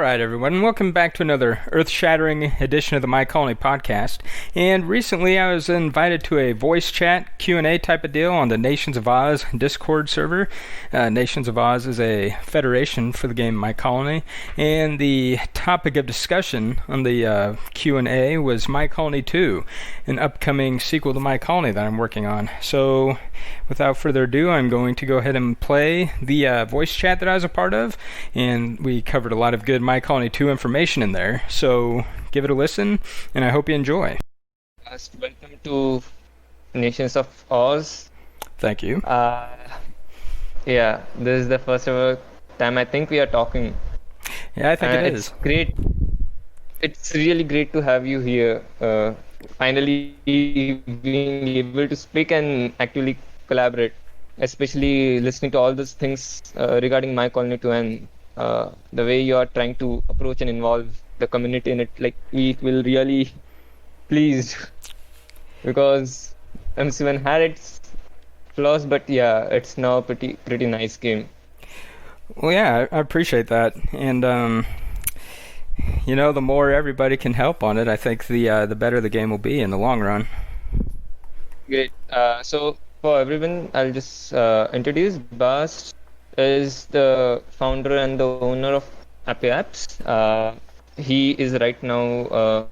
right, everyone. Welcome back to another earth-shattering edition of the My Colony podcast. And recently I was invited to a voice chat Q&A type of deal on the Nations of Oz Discord server. Nations of Oz is a federation for the game My Colony. And the topic of discussion on the Q&A was My Colony 2, an upcoming sequel to My Colony that I'm working on. So without further ado, I'm going to go ahead and play the voice chat that I was a part of. And we covered a lot of good My Colony 2 information in there, so give it a listen, and I hope you enjoy. Welcome to Nations of Oz. Thank you. Yeah, this is the first ever time I think we are talking. Yeah, I think it is. It's great. It's really great to have you here. Finally being able to speak and actually collaborate, especially listening to all those things regarding My Colony 2 and the way you are trying to approach and involve the community in it. Like, we will really pleased because MC1 had its flaws, but yeah, it's now a pretty nice game. Well, yeah, I appreciate that, and the more everybody can help on it, I think the better the game will be in the long run. Great. So for everyone, I'll just introduce Bast. Is the founder and the owner of Ape Apps. He is right now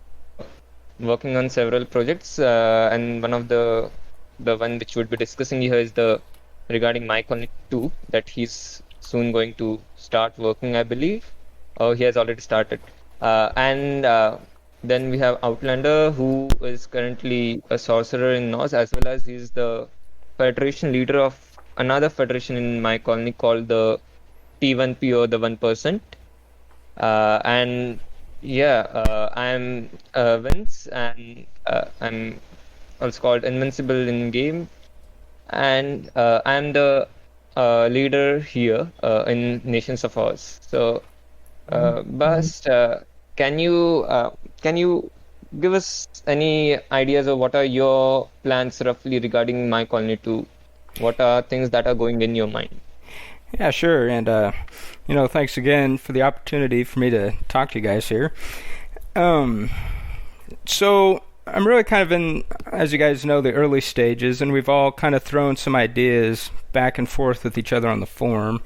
working on several projects, and one of the one which we'll be discussing here is the regarding My Colony 2 that he's soon going to start working, I believe. He has already started. And then we have Outlander, who is currently a sorcerer in Oz, as well as he's the federation leader of another federation in My Colony called the T1P, or the 1%. And yeah, I'm Vince, and I'm also called Invincible in game, and I'm the leader here in Nations of Oz. So, Bast, can you give us any ideas of what are your plans roughly regarding My Colony 2? What are things that are going in your mind? Yeah, sure. And, thanks again for the opportunity for me to talk to you guys here. So I'm really kind of in, as you guys know, the early stages, and we've all kind of thrown some ideas back and forth with each other on the forum.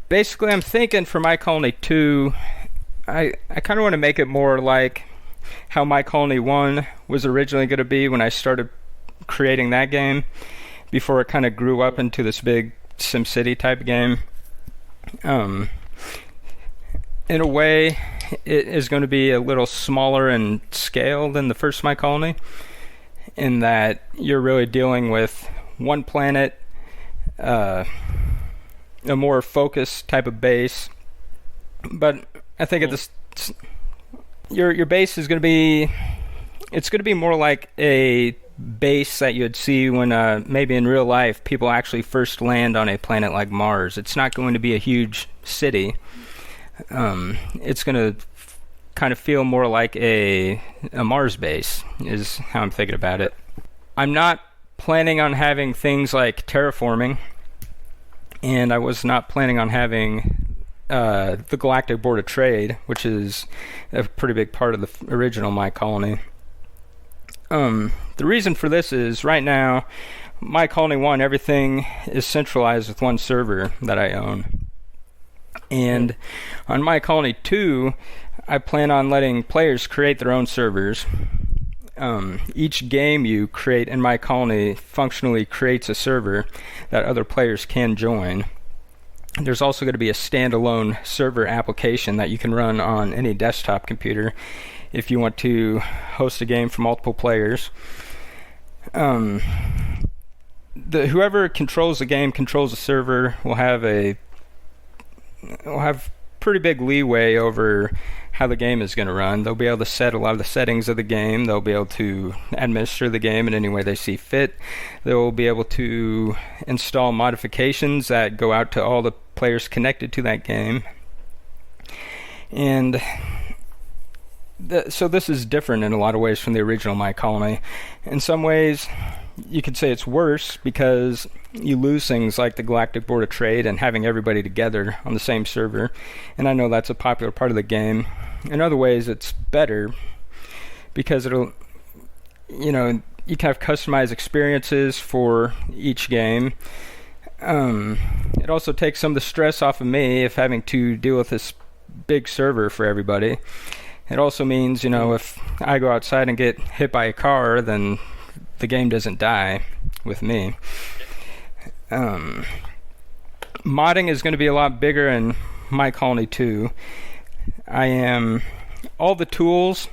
Basically, I'm thinking for My Colony 2, I kind of want to make it more like how My Colony 1 was originally going to be when I started creating that game, before it kind of grew up into this big SimCity type game. In a way, it is going to be a little smaller in scale than the first My Colony, in that you're really dealing with one planet, a more focused type of base. But I think your base is going to be, it's going to be more like a base that you'd see when maybe in real life people actually first land on a planet like Mars. It's not going to be a huge city. It's going to kind of feel more like a Mars base, is how I'm thinking about it. I'm not planning on having things like terraforming, and I was not planning on having the Galactic Board of Trade, which is a pretty big part of the original My Colony. The reason for this is, right now, My Colony 1, everything is centralized with one server that I own. And on My Colony 2, I plan on letting players create their own servers. Each game you create in My Colony functionally creates a server that other players can join. There's also going to be a standalone server application that you can run on any desktop computer if you want to host a game for multiple players. Whoever controls the game, controls the server, will have pretty big leeway over how the game is going to run. They'll be able to set a lot of the settings of the game. They'll be able to administer the game in any way they see fit. They'll be able to install modifications that go out to all the players connected to that game. And so this is different in a lot of ways from the original My Colony. In some ways, you could say it's worse because you lose things like the Galactic Board of Trade and having everybody together on the same server. And I know that's a popular part of the game. In other ways, it's better because it'll, you can have customized experiences for each game. It also takes some of the stress off of me of having to deal with this big server for everybody. It also means, if I go outside and get hit by a car, then the game doesn't die with me. Modding is going to be a lot bigger in My Colony 2. All the tools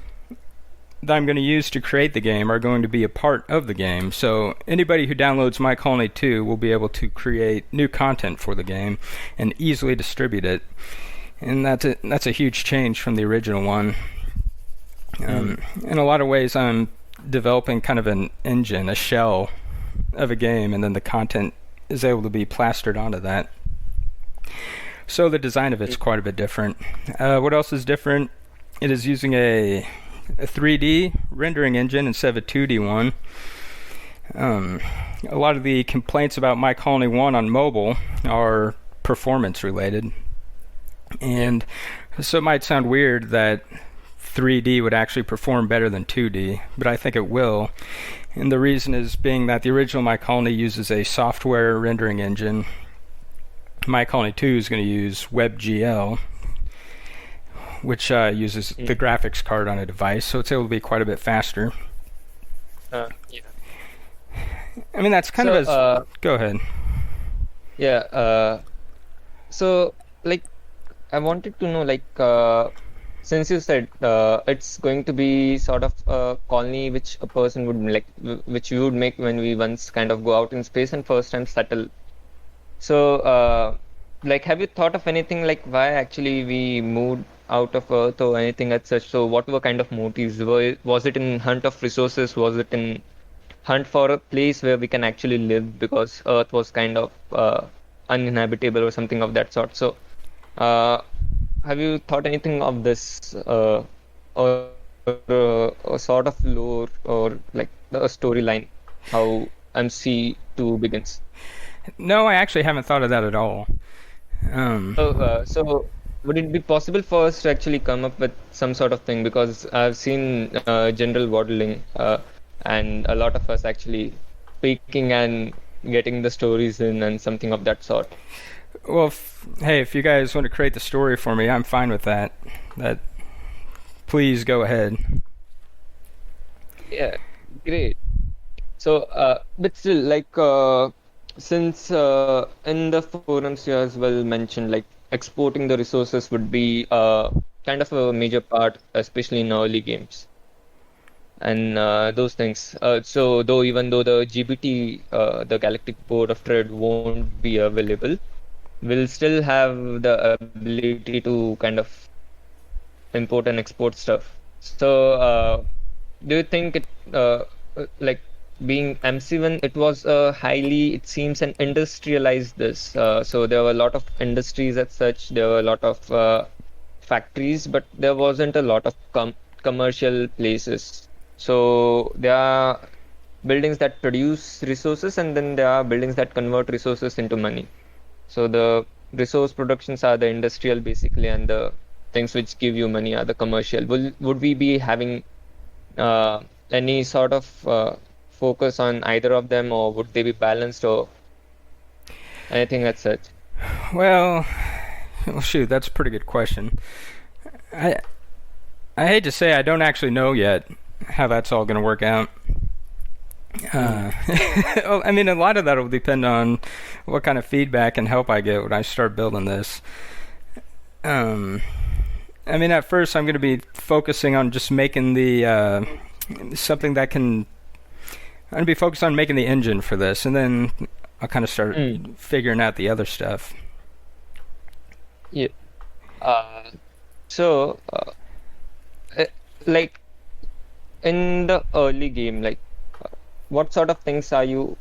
that I'm going to use to create the game are going to be a part of the game. So anybody who downloads My Colony 2 will be able to create new content for the game and easily distribute it. And that's a huge change from the original one. In a lot of ways, I'm developing kind of an engine, a shell of a game, and then the content is able to be plastered onto that. So the design of it's quite a bit different. What else is different? It is using a 3D rendering engine instead of a 2D one. A lot of the complaints about My Colony 1 on mobile are performance related. And so it might sound weird that 3D would actually perform better than 2D, but I think it will. And the reason is being that the original My Colony uses a software rendering engine. My Colony 2 is going to use WebGL, which uses the graphics card on a device, so it's able to be quite a bit faster. Yeah. I mean, that's kind of as... Go ahead. Yeah. So, I wanted to know, since you said it's going to be sort of a colony which a person would which you would make when we once kind of go out in space and first time settle. So, have you thought of anything why actually we moved out of Earth or anything as such? So, what were kind of motives? Was it in hunt of resources? Was it in hunt for a place where we can actually live because Earth was kind of uninhabitable or something of that sort? So, have you thought anything of this or a sort of lore or a storyline, how MC2 begins? No, I actually haven't thought of that at all. So would it be possible for us to actually come up with some sort of thing? Because I've seen general waddling and a lot of us actually speaking and getting the stories in and something of that sort. Well, if you guys want to create the story for me, I'm fine with that. Please go ahead. Yeah, great. So, but still, since in the forums you as well mentioned, exporting the resources would be kind of a major part, especially in early games. And those things. So, even though the GBT, the Galactic Board of Trade, won't be available, we'll still have the ability to kind of import and export stuff. So, do you think it, being MC1, it was it seems, an industrialized this. So there were a lot of industries as such, there were a lot of factories, but there wasn't a lot of commercial places. So there are buildings that produce resources, and then there are buildings that convert resources into money. So the resource productions are the industrial basically, and the things which give you money are the commercial. Would we be having any sort of focus on either of them, or would they be balanced, or anything as such? Well, shoot, that's a pretty good question. I hate to say I don't actually know yet how that's all going to work out. I mean, a lot of that will depend on what kind of feedback and help I get when I start building this. I mean, at first I'm going to be focusing on just making the something that can... I'm going to be focused on making the engine for this, and then I'll kind of start figuring out the other stuff. Yeah. So, in the early game, what sort of things are you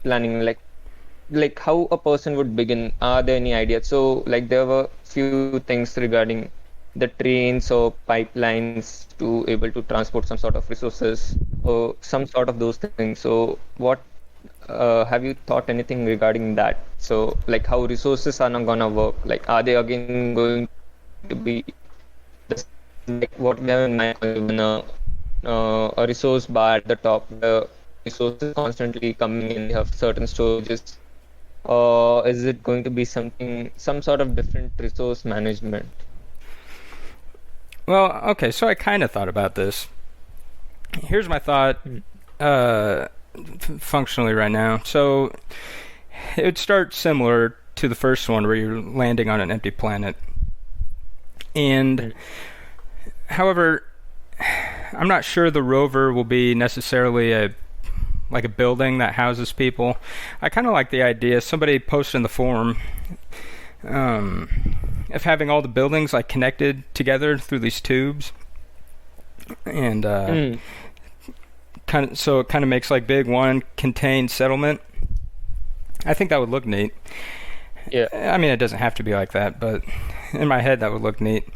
planning? Like how a person would begin? Are there any ideas? So, there were few things regarding the trains or pipelines to able to transport some sort of resources. or some sort of those things. So what have you thought anything regarding that? So like how resources are not gonna work? Like are they again going to be the same like what we have in mind, even a resource bar at the top, the resources constantly coming in, you have certain storages, or is it going to be some sort of different resource management? Well, okay, so I kind of thought about this. Here's my thought functionally right now. So it would start similar to the first one where you're landing on an empty planet. And however, I'm not sure the rover will be necessarily a building that houses people. I kind of like the idea. Somebody posted in the forum of having all the buildings like connected together through these tubes, and so it kind of makes like big one contained settlement. I think that would look neat. Yeah. I mean, it doesn't have to be like that, but in my head that would look neat.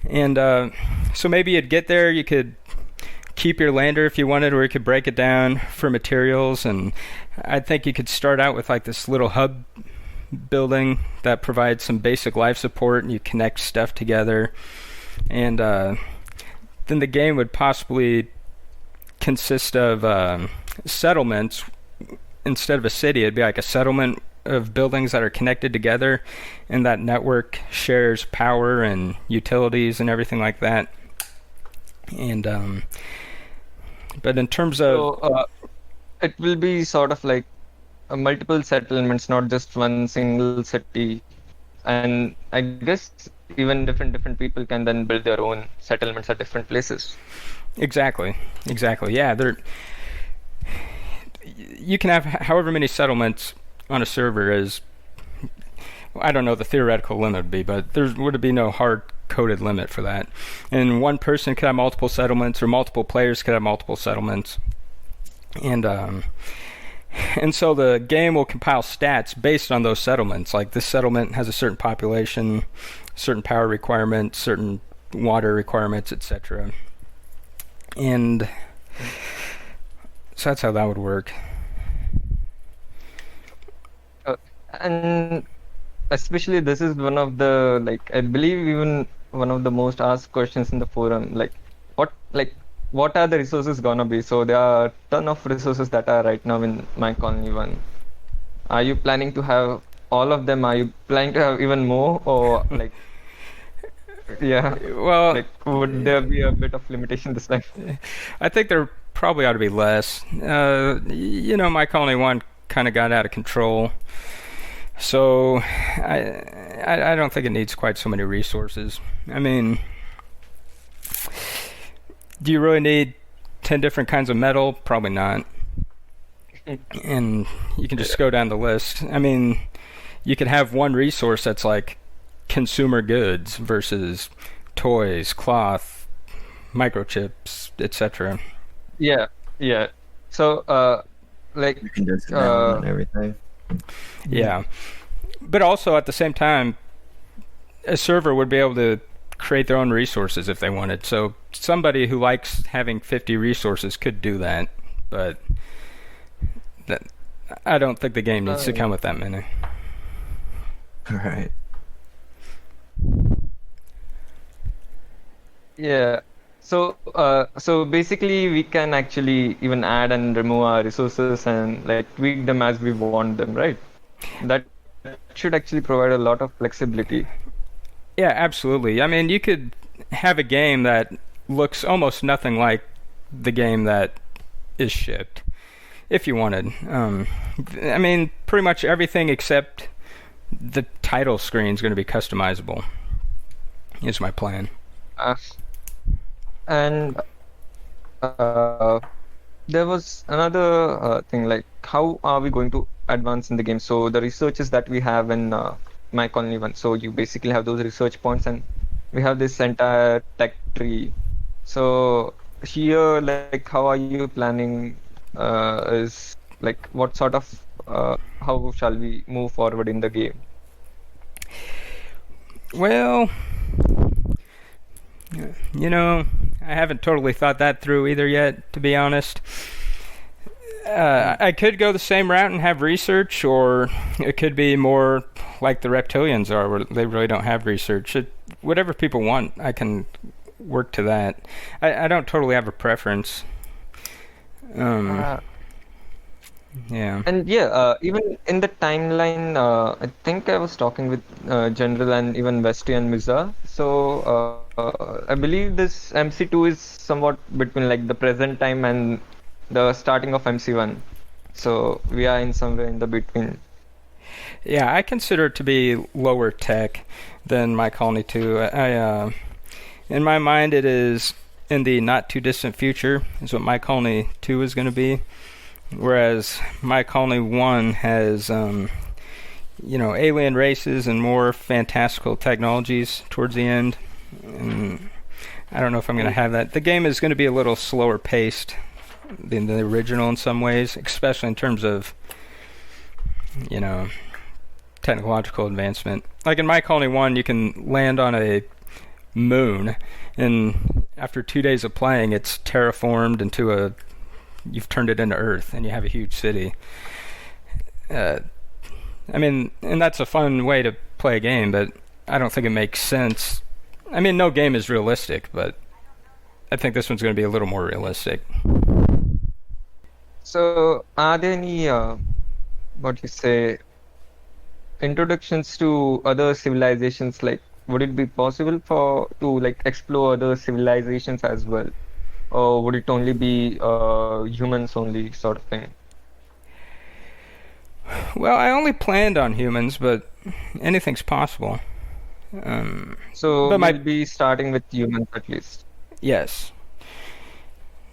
And so maybe you'd get there, you could keep your lander if you wanted, or you could break it down for materials. And I think you could start out with like this little hub building that provides some basic life support, and you connect stuff together. And then the game would possibly consist of settlements. Instead of a city, it'd be like a settlement of buildings that are connected together, and that network shares power and utilities and everything like that. And but in terms of it will be sort of like multiple settlements, not just one single city. And I guess even different people can then build their own settlements at different places. Exactly. Yeah, you can have however many settlements on a server as, I don't know the theoretical limit would be, but there would be no hard-coded limit for that. And one person could have multiple settlements, or multiple players could have multiple settlements. And so the game will compile stats based on those settlements. Like this settlement has a certain population, certain power requirements, certain water requirements, etc. And so that's how that would work. And especially this is one of the, like, I believe even one of the most asked questions in the forum, like what are the resources gonna be? So there are a ton of resources that are right now in My Colony 1. Are you planning to have all of them? Are you planning to have even more, or like yeah, well, like would there be a bit of limitation this time? I think there probably ought to be less. My Colony 1 kind of got out of control. So I don't think it needs quite so many resources. I mean, do you really need 10 different kinds of metal? Probably not. And you can just go down the list. I mean, you could have one resource that's like consumer goods versus toys, cloth, microchips, etc. Yeah. So like You can just down everything. Yeah. But also at the same time, a server would be able to create their own resources if they wanted. So somebody who likes having 50 resources could do that. But I don't think the game needs to come with that many. Right. yeah. So basically we can actually even add and remove our resources and like tweak them as we want them, right? That should actually provide a lot of flexibility. Yeah, absolutely. I mean, you could have a game that looks almost nothing like the game that is shipped, if you wanted. I mean, pretty much everything except the title screen is going to be customizable, is my plan. And there was another thing, like how are we going to advance in the game? So the researches that we have in My Colony 1, so you basically have those research points, and we have this entire tech tree. So here, like, how are you planning? Is like what sort of how shall we move forward in the game? Well, I haven't totally thought that through either yet, to be honest. I could go the same route and have research, or it could be more like the reptilians are, where they really don't have research. Whatever people want, I can work to that. I don't totally have a preference. Yeah. And even in the timeline, I think I was talking with General and even Westy and Miza. So I believe this MC2 is somewhat between like the present time and the starting of MC1. So we are in somewhere in the between. Yeah, I consider it to be lower tech than My Colony 2. In my mind, it is in the not too distant future is what My Colony 2 is going to be. Whereas My Colony 1 has, alien races and more fantastical technologies towards the end. And I don't know if I'm going to have that. The game is going to be a little slower paced than the original in some ways, especially in terms of, technological advancement. Like in My Colony 1, you can land on a moon, and after 2 days of playing, it's terraformed into you've turned it into Earth, and you have a huge city. And that's a fun way to play a game, but I don't think it makes sense. I mean, no game is realistic, but I think this one's going to be a little more realistic. So, are there any, introductions to other civilizations? Like, would it be possible to explore other civilizations as well? Or would it only be humans only sort of thing? Well, I only planned on humans, but anything's possible. So we'll be starting with humans at least. Yes.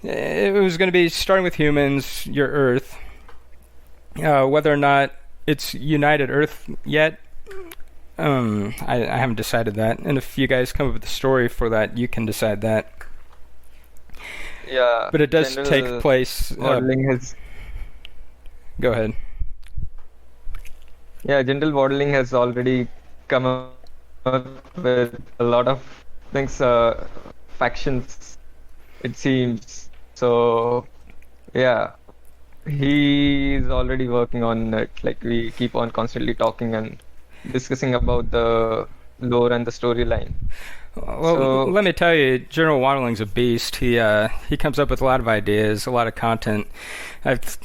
It was going to be starting with humans, your Earth. Whether or not it's United Earth yet, I haven't decided that. And if you guys come up with a story for that, you can decide that. Yeah. But it does take place. Go ahead. Yeah, general modeling has already come up with a lot of things, factions, it seems. So, yeah, he is already working on it. Like, we keep on constantly talking and discussing about the lore and the storyline. Well, let me tell you, General Waddling's a beast. He comes up with a lot of ideas, a lot of content. He's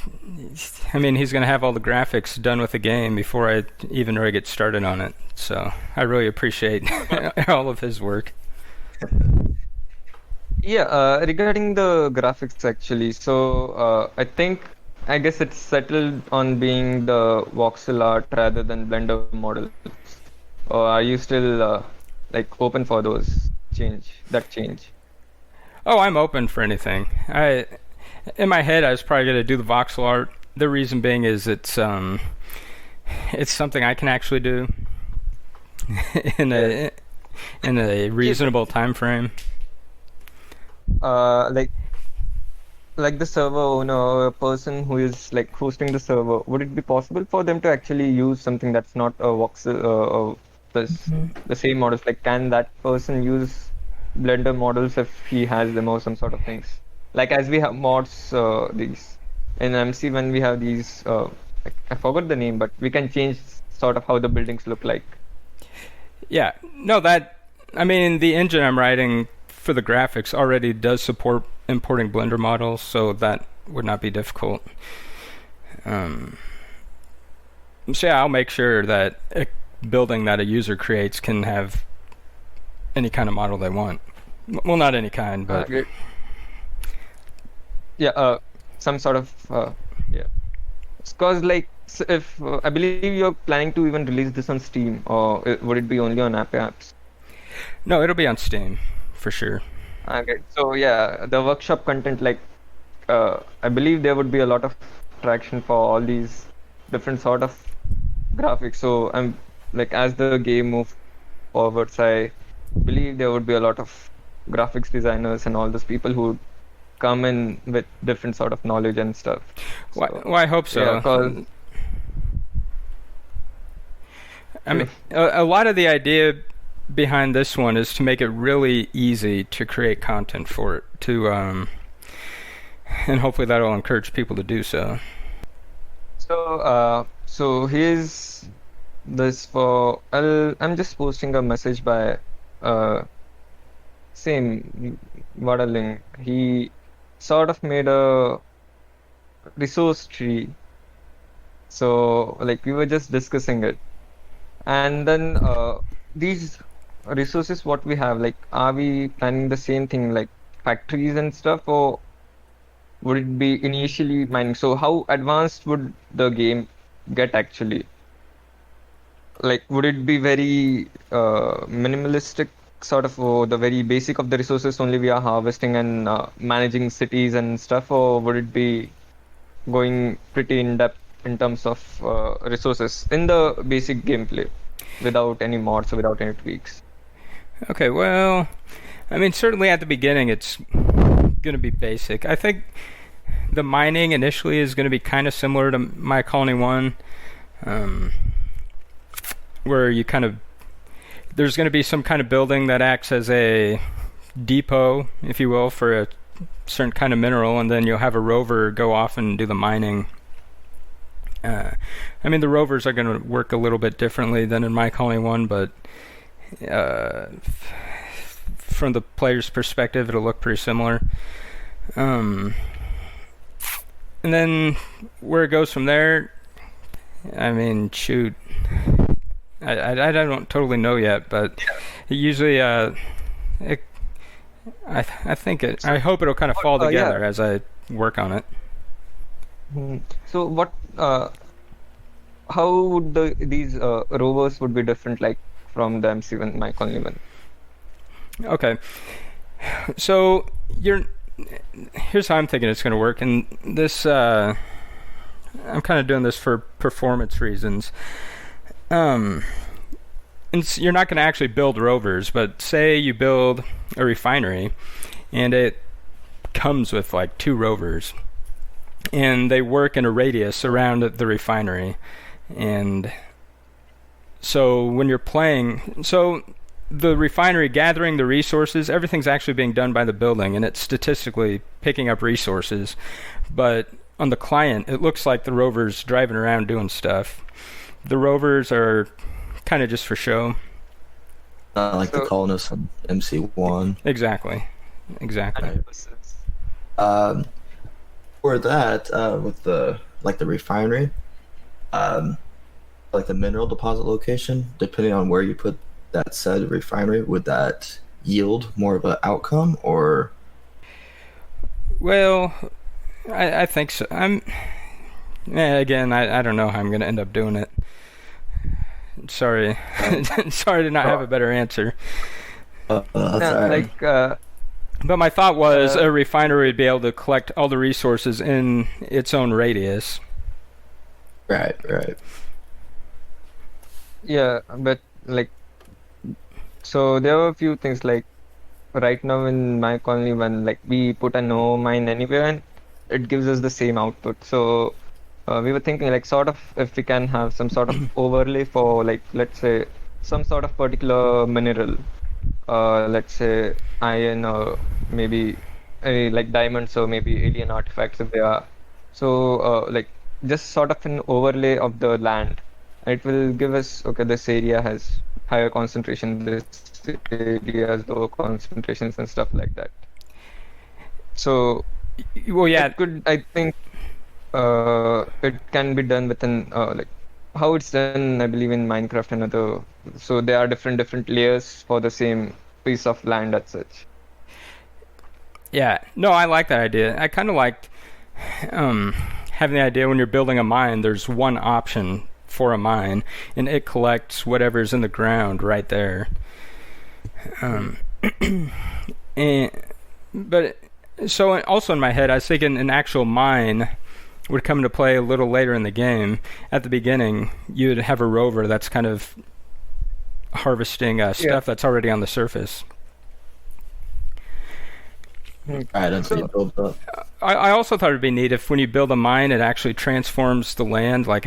going to have all the graphics done with the game before I even really get started on it. So I really appreciate all of his work. Yeah, regarding the graphics actually, so I guess it's settled on being the voxel art rather than Blender models. Or are you still open for that change? Oh, I'm open for anything. In my head, I was probably going to do the voxel art. The reason being is it's something I can actually do in a reasonable time frame. Like the server owner or a person who is hosting the server, would it be possible for them to actually use something that's not a voxel the same models? Can that person use Blender models if he has them or some sort of things? As we have mods, these in MC, when we have these, I forgot the name, but we can change sort of how the buildings look like. Yeah, no, the engine I'm writing for the graphics already does support importing Blender models, so that would not be difficult. So yeah, I'll make sure that a building that a user creates can have any kind of model they want. Well, not any kind, but some sort of because if I believe you're planning to even release this on Steam, or would it be only on Ape Apps? No, it'll be on Steam for sure. Okay, so yeah, the workshop content, I believe there would be a lot of traction for all these different sort of graphics. So I'm as the game moves forwards, I believe there would be a lot of graphics designers and all those people who come in with different sort of knowledge and stuff. Well, I hope so. Yeah, a lot of the idea behind this one is to make it really easy to create content for it, and hopefully that'll encourage people to do so. So here's this for. I'm just posting a message by same modeling. He sort of made a resource tree. So like we were just discussing it, and then these resources what we have, like are we planning the same thing like factories and stuff, or would it be initially mining? So how advanced would the game get actually? Like would it be very minimalistic sort of, or the very basic of the resources only we are harvesting and managing cities and stuff, or would it be going pretty in depth in terms of resources in the basic gameplay without any mods or without any tweaks? Okay, well, I mean, certainly at the beginning it's going to be basic. I think the mining initially is going to be kind of similar to My Colony 1, where you there's going to be some kind of building that acts as a depot, if you will, for a certain kind of mineral, and then you'll have a rover go off and do the mining. I mean, the rovers are going to work a little bit differently than in My Colony 1, but from the player's perspective, it'll look pretty similar. And then where it goes from there, I mean, shoot, I don't totally know yet, but usually, I hope it'll kind of fall together as I work on it. So what? How would these rovers would be different, like from the MC1 My Colony 1? Okay, so here's how I'm thinking it's going to work, and this I'm kind of doing this for performance reasons. And you're not going to actually build rovers, but say you build a refinery, and it comes with like 2 rovers, and they work in a radius around the refinery, and so when you're playing, so the refinery gathering the resources, everything's actually being done by the building, and it's statistically picking up resources, but on the client, it looks like the rover's driving around doing stuff. The rovers are kind of just for show. Like the colonists on MC1. Exactly. For that, with the refinery, like the mineral deposit location, depending on where you put that said refinery, would that yield more of an outcome, or? Well, I think so. Again, I don't know how I'm going to end up doing it. Sorry. Sorry to not have a better answer. That's all right. But my thought was a refinery would be able to collect all the resources in its own radius. Right. Yeah, but like, so there were a few things like right now in My Colony 1, like we put a no mine anywhere and it gives us the same output. So we were thinking like sort of if we can have some sort of overlay for like, let's say some sort of particular mineral, let's say iron or maybe like diamonds or maybe alien artifacts if they are. So like just sort of an overlay of the land. It will give us, okay, this area has higher concentration, this area has lower concentrations and stuff like that. So, well, yeah, I think it can be done within like how it's done, I believe, in Minecraft and other. So there are different layers for the same piece of land as such. Yeah, no, I like that idea. I kind of liked having the idea when you're building a mine, there's one option for a mine, and it collects whatever's in the ground right there. But so also in my head, I was thinking an actual mine would come into play a little later in the game. At the beginning, you'd have a rover that's kind of harvesting stuff that's already on the surface. I also thought it'd be neat if when you build a mine, it actually transforms the land, like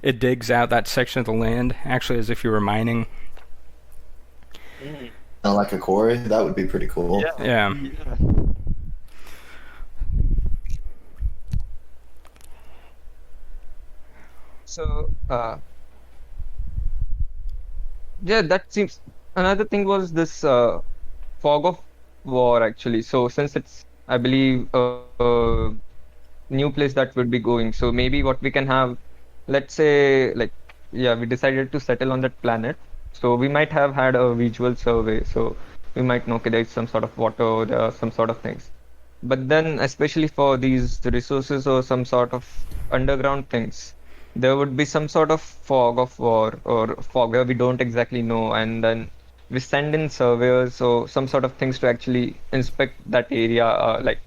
it digs out that section of the land, actually as if you were mining. Like a quarry, that would be pretty cool. Yeah. So, yeah, that seems. Another thing was this fog of war actually. So since it's, I believe, a new place that would be going. So maybe what we can have, let's say, like, yeah, we decided to settle on that planet. So we might have had a visual survey. So we might know, okay, there's some sort of water, there are some sort of things. But then, especially for these resources or some sort of underground things, there would be some sort of fog of war or fog where we don't exactly know, and then we send in surveyors or some sort of things to actually inspect that area, like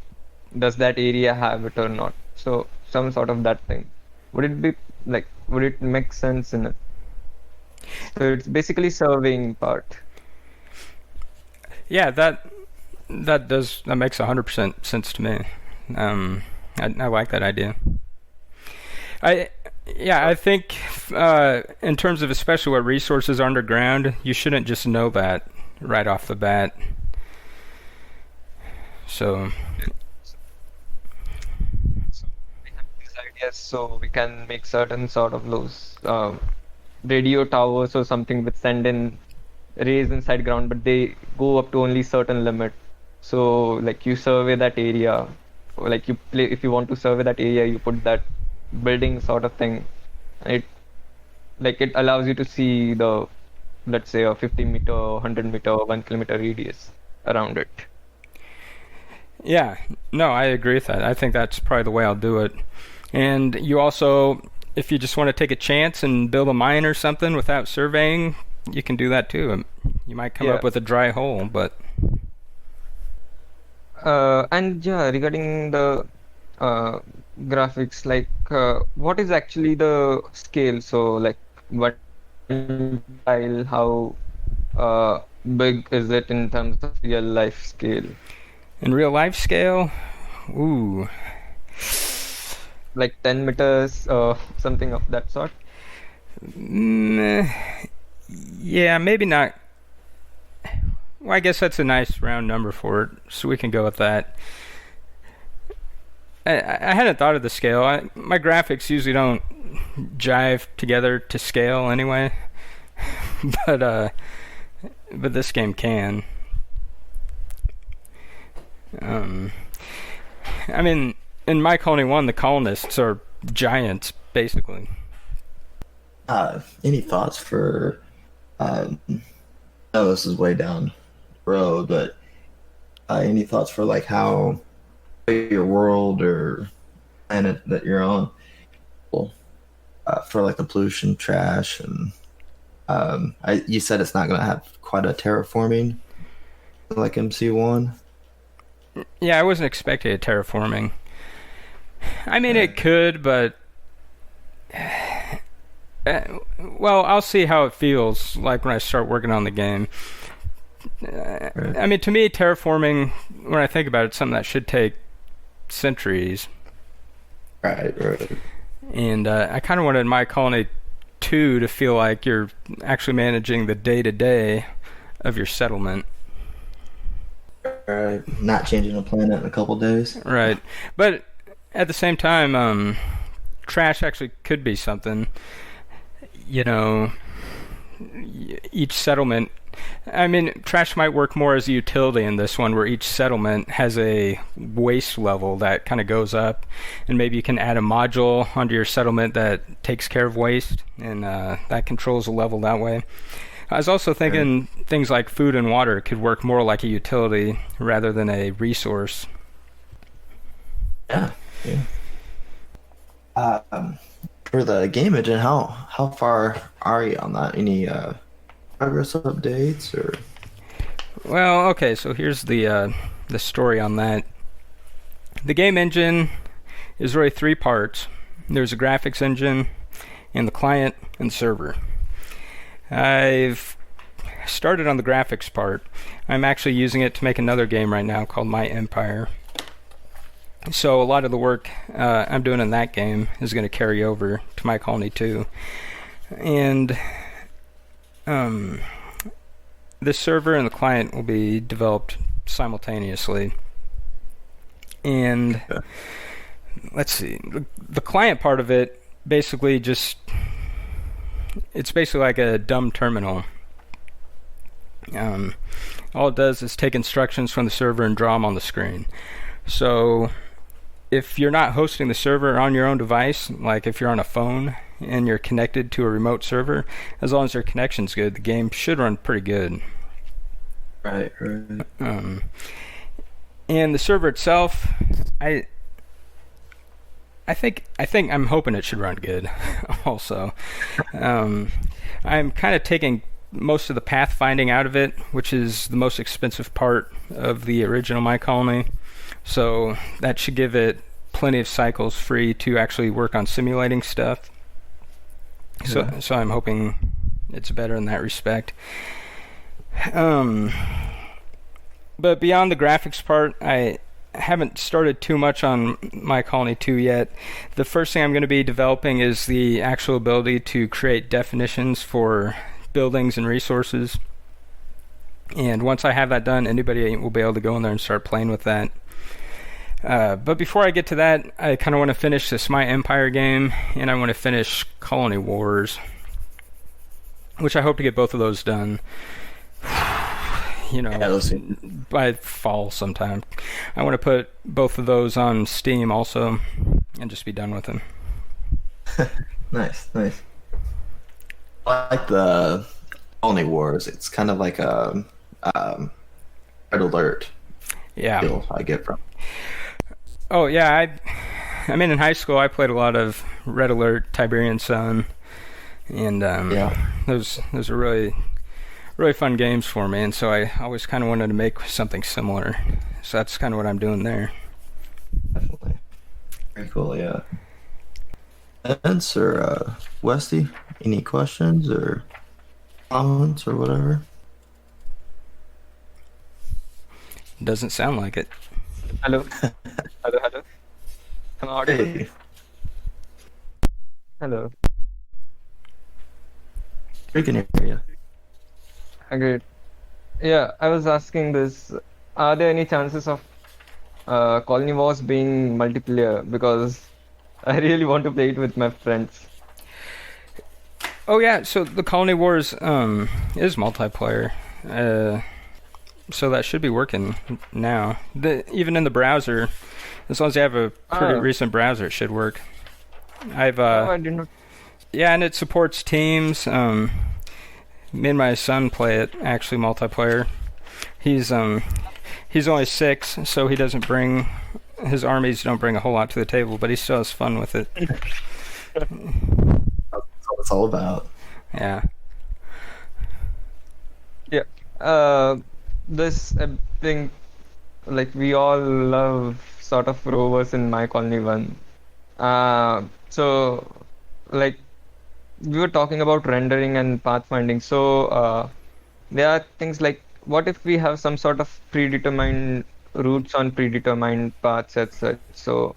does that area have it or not? So some sort of that thing. Would it be like, would it make sense in it? So it's basically surveying part. Yeah, that makes 100% sense to me. I like that idea. I think in terms of especially what resources are underground, you shouldn't just know that right off the bat. So We have these ideas, so we can make certain sort of those radio towers or something which send in rays inside ground, but they go up to only certain limit. So like you survey that area, or like you play if you want to survey that area, you put that building sort of thing. It like it allows you to see the, let's say, a 50-meter, 100-meter, 1 kilometer radius around it. yeah, no, I agree with that. I think that's probably the way I'll do it. And you also, if you just want to take a chance and build a mine or something without surveying, you can do that too. You might come up with a dry hole, but And yeah, regarding the graphics, like what is actually the scale? So like what tile, how big is it in terms of real life scale? in real life scale, ooh, Like 10 meters or something of that sort? mm, yeah, maybe not. Well, I guess that's a nice round number for it, so we can go with that. I hadn't thought of the scale. My graphics usually don't jive together to scale anyway, but this game can. I mean, in My Colony 1, the colonists are giants, basically. Any thoughts for? Oh, this is way down the road, but any thoughts for like how your world or planet that you're on, for like the pollution, trash, and you said it's not going to have quite a terraforming like MC1. Yeah, I wasn't expecting a terraforming. I mean, it could, but well, I'll see how it feels like when I start working on the game. Right. I mean, to me, terraforming, when I think about it, it's something that should take centuries. Right. And I kind of wanted My Colony 2 to feel like you're actually managing the day-to-day of your settlement. Right. Not changing the planet in a couple days. Right. But at the same time, trash actually could be something. You know, each settlement, I mean, trash might work more as a utility in this one, where each settlement has a waste level that kind of goes up, and maybe you can add a module onto your settlement that takes care of waste, and that controls the level that way. I was also thinking things like food and water could work more like a utility rather than a resource. Yeah. For the game engine, how far are you on that? Any progress updates or? Well, okay, so here's the story on that. The game engine is really three parts. There's a graphics engine, and the client, and the server. I've started on the graphics part. I'm actually using it to make another game right now called My Empire. So a lot of the work I'm doing in that game is going to carry over to My Colony 2. And the server and the client will be developed simultaneously. And let's see, the client part of it basically it's basically like a dumb terminal. All it does is take instructions from the server and draw them on the screen. So if you're not hosting the server on your own device, like if you're on a phone and you're connected to a remote server, as long as your connection's good, the game should run pretty good. Right. And the server itself, I think I'm hoping it should run good. Also, I'm kind of taking most of the pathfinding out of it, which is the most expensive part of the original My Colony. So that should give it plenty of cycles free to actually work on simulating stuff. So I'm hoping it's better in that respect. But beyond the graphics part, I haven't started too much on My Colony 2 yet. The first thing I'm going to be developing is the actual ability to create definitions for buildings and resources. And once I have that done, anybody will be able to go in there and start playing with that. But before I get to that, I kind of want to finish this My Empire game, and I want to finish Colony Wars, which I hope to get both of those done. By fall sometime. I want to put both of those on Steam also, and just be done with them. Nice. I like the Colony Wars. It's kind of like a Red Alert. Yeah. Feel I get from. Oh yeah, I mean in high school I played a lot of Red Alert, Tiberian Sun, and those are really fun games for me, and so I always kind of wanted to make something similar. So that's kind of what I'm doing there. Definitely. Very cool, yeah. And Sir Westy, any questions or comments or whatever? Doesn't sound like it. Hello. Hello. Am I audible? Hey. Hello. We can hear you. Great. Yeah, I was asking this. Are there any chances of Colony Wars being multiplayer? Because I really want to play it with my friends. Oh yeah, so the Colony Wars is multiplayer. So that should be working now. Even in the browser, as long as you have a pretty recent browser, it should work. I did not. Yeah, and it supports teams. Me and my son play it actually multiplayer. He's only 6, so he doesn't bring his armies don't bring a whole lot to the table, but he still has fun with it. That's what it's all about. Yeah. Yeah. This thing, like we all love sort of rovers in My Colony 1. So, like we were talking about rendering and pathfinding. So there are things like, what if we have some sort of predetermined routes on predetermined paths as such? So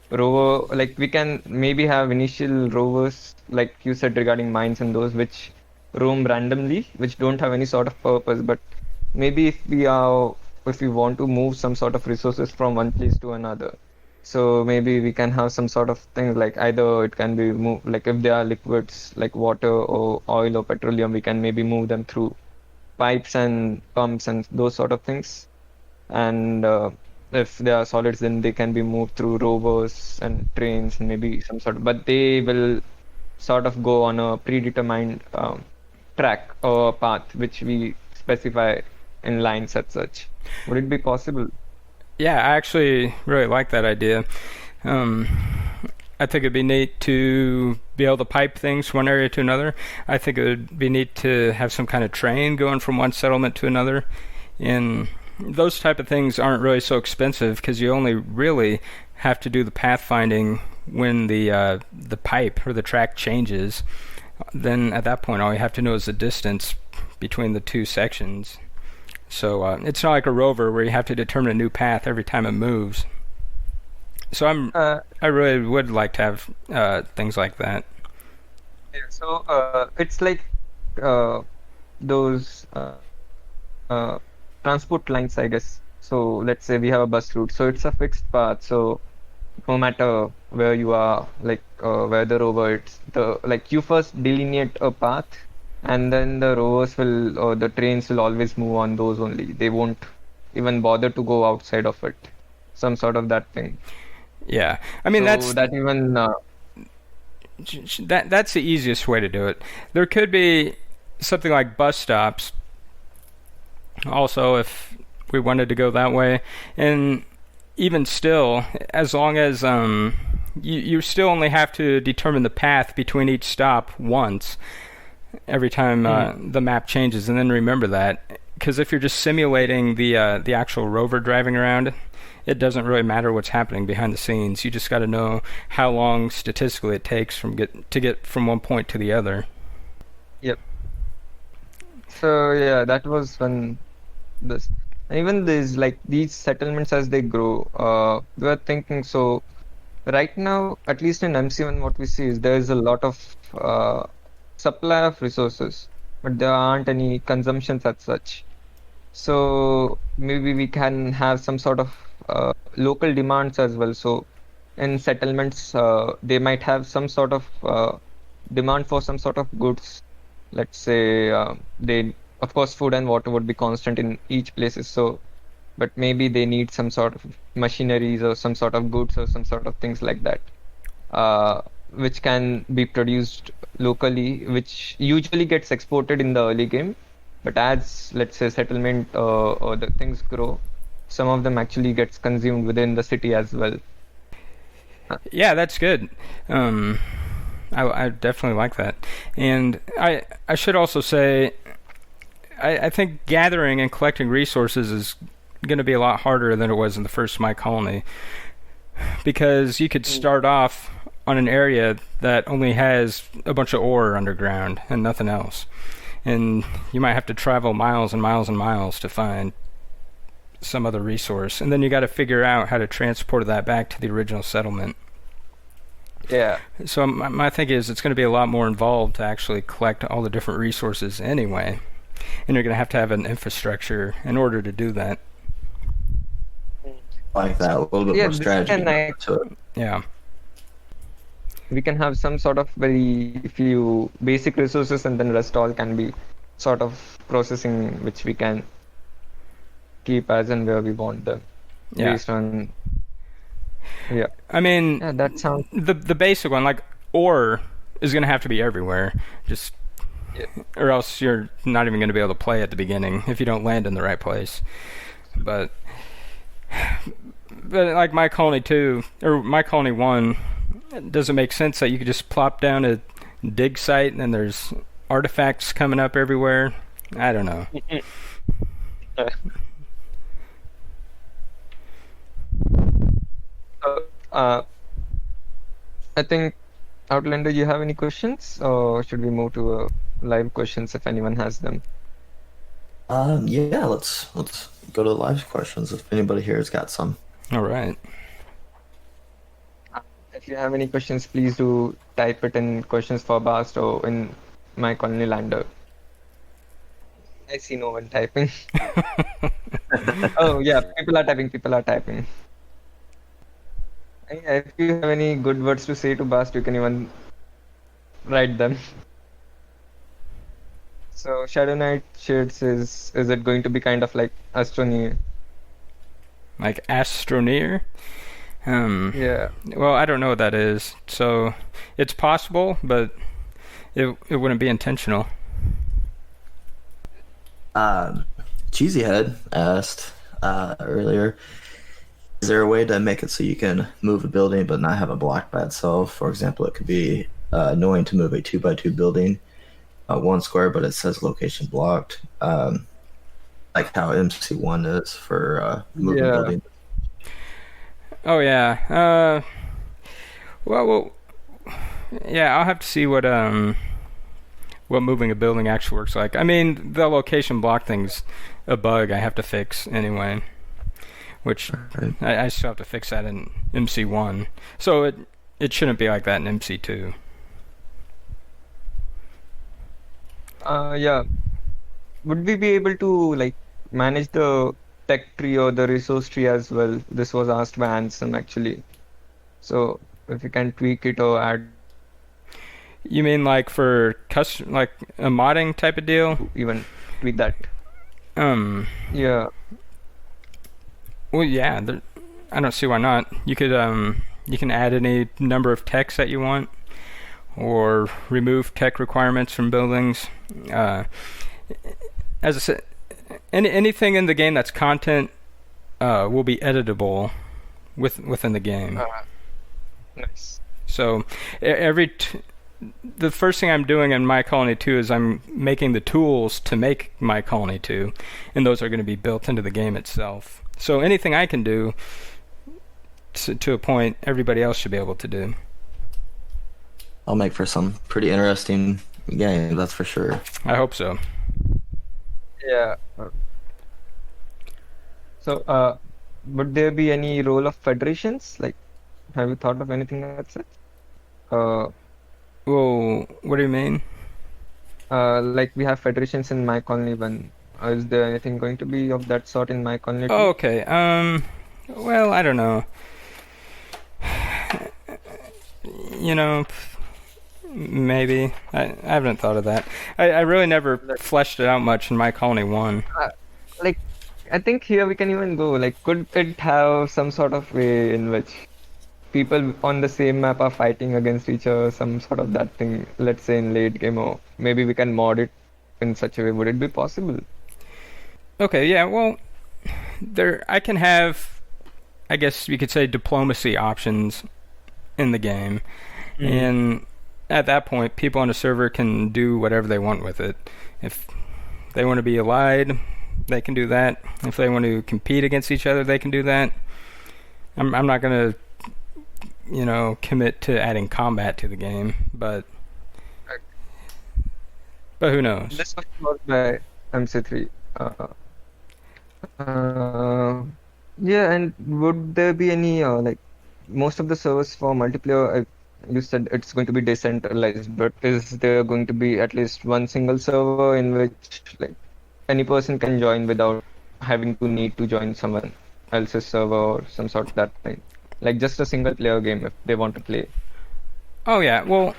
rover, like we can maybe have initial rovers, like you said regarding mines and those, which roam randomly, which don't have any sort of purpose. But maybe if we want to move some sort of resources from one place to another, so maybe we can have some sort of things like either it can be moved, like if there are liquids like water or oil or petroleum, we can maybe move them through pipes and pumps and those sort of things. And if there are solids, then they can be moved through rovers and trains and maybe some sort of, but they will sort of go on a predetermined track or path which we specify in lines as such. Would it be possible? Yeah, I actually really like that idea. I think it'd be neat to be able to pipe things from one area to another. I think it would be neat to have some kind of train going from one settlement to another. And those type of things aren't really so expensive because you only really have to do the pathfinding when the pipe or the track changes. Then at that point, all you have to know is the distance between the two sections. So it's not like a rover where you have to determine a new path every time it moves. So I really would like to have things like that. Yeah, so it's like those transport lines, I guess. So let's say we have a bus route, so it's a fixed path. So no matter where you are, like where the rover, it's the like you first delineate a path, and then the rovers will or the trains will always move on those only. They won't even bother to go outside of it. Some sort of that thing. Yeah, I mean So that even that's the easiest way to do it. There could be something like bus stops also if we wanted to go that way, and even still, as long as you still only have to determine the path between each stop once every time the map changes, and then remember that, because if you're just simulating the actual rover driving around, it doesn't really matter what's happening behind the scenes. You just got to know how long statistically it takes to get from one point to the other. Yep. So yeah, that was when this. And even these like these settlements as they grow, we are thinking so. Right now, at least in MC1, what we see is there is a lot of supply of resources, but there aren't any consumptions as such. So maybe we can have some sort of local demands as well. So in settlements, they might have some sort of demand for some sort of goods. Let's say they, of course, food and water would be constant in each places. So, but maybe they need some sort of machineries or some sort of goods or some sort of things like that, which can be produced locally, which usually gets exported in the early game. But as let's say settlement or the things grow, some of them actually gets consumed within the city as well. Yeah, that's good. I definitely like that. And I should also say, I think gathering and collecting resources is going to be a lot harder than it was in the first My Colony, because you could start off on an area that only has a bunch of ore underground and nothing else, and you might have to travel miles and miles and miles to find some other resource, and then you got to figure out how to transport that back to the original settlement. Yeah. So my thing is, it's going to be a lot more involved to actually collect all the different resources anyway, and you're going to have an infrastructure in order to do that. Like that, a little bit more strategy to it. Yeah. We can have some sort of very few basic resources, and then rest all can be sort of processing, which we can keep as and where we want them, based on. Yeah. I mean, yeah, that sounds the basic one, like ore, is going to have to be everywhere, just or else you're not even going to be able to play at the beginning if you don't land in the right place. But like My Colony 2 or My Colony 1, it doesn't make sense that you could just plop down a dig site and then there's artifacts coming up everywhere. I don't know. I think, Outlander, you have any questions, or should we move to live questions if anyone has them? Yeah, let's go to the live questions if anybody here has got some. All right. If you have any questions, please do type it in questions for Bast or in My Colony Lander. I see no one typing. Oh yeah, people are typing. If you have any good words to say to Bast, you can even write them. So Shadow Knight Shade says, is it going to be kind of like Astroneer? Like Astroneer? Yeah. Well, I don't know what that is. So it's possible, but it wouldn't be intentional. Cheesyhead asked earlier, is there a way to make it so you can move a building but not have a block by itself? For example, it could be annoying to move a 2x2 building 1 square, but it says location blocked, like how MC1 is for moving buildings. Oh yeah. Well, yeah. I'll have to see what moving a building actually works like. I mean, the location block thing's a bug I have to fix anyway, which I still have to fix that in MC1. So it shouldn't be like that in MC2. Yeah. Would we be able to like manage the tech tree or the resource tree as well. This was asked by Ansem actually. So if you can tweak it or add. You mean like for custom, like a modding type of deal? Even tweak that. Yeah. Well, yeah. I don't see why not. You could you can add any number of techs that you want, or remove tech requirements from buildings. As I said, anything in the game that's content will be editable within the game. Nice. So the first thing I'm doing in My Colony 2 is I'm making the tools to make My Colony 2, and those are going to be built into the game itself. So anything I can do to a point, everybody else should be able to do. I'll make for some pretty interesting game, that's for sure. I hope so. Yeah. So, would there be any role of federations? Like, have you thought of anything like that? Well, what do you mean? Like we have federations in My Colony 1. Is there anything going to be of that sort in My Colony 2? Oh, okay. Well, I don't know. You know, maybe. I haven't thought of that. I really never fleshed it out much in My Colony 1. Like, I think here we can even go. Like, could it have some sort of way in which people on the same map are fighting against each other, some sort of that thing, let's say in late game, or maybe we can mod it in such a way. Would it be possible? Okay, yeah, well, I can have, I guess you could say, diplomacy options in the game. And at that point, people on the server can do whatever they want with it. If they want to be allied, they can do that. If they want to compete against each other, they can do that. I'm not going to commit to adding combat to the game, but who knows? This was caused by MC3. Yeah, and would there be any like most of the servers for multiplayer? You said it's going to be decentralized, but is there going to be at least one single server in which like any person can join without having to need to join someone else's server or some sort of that thing? Like just a single player game if they want to play. Oh yeah, well,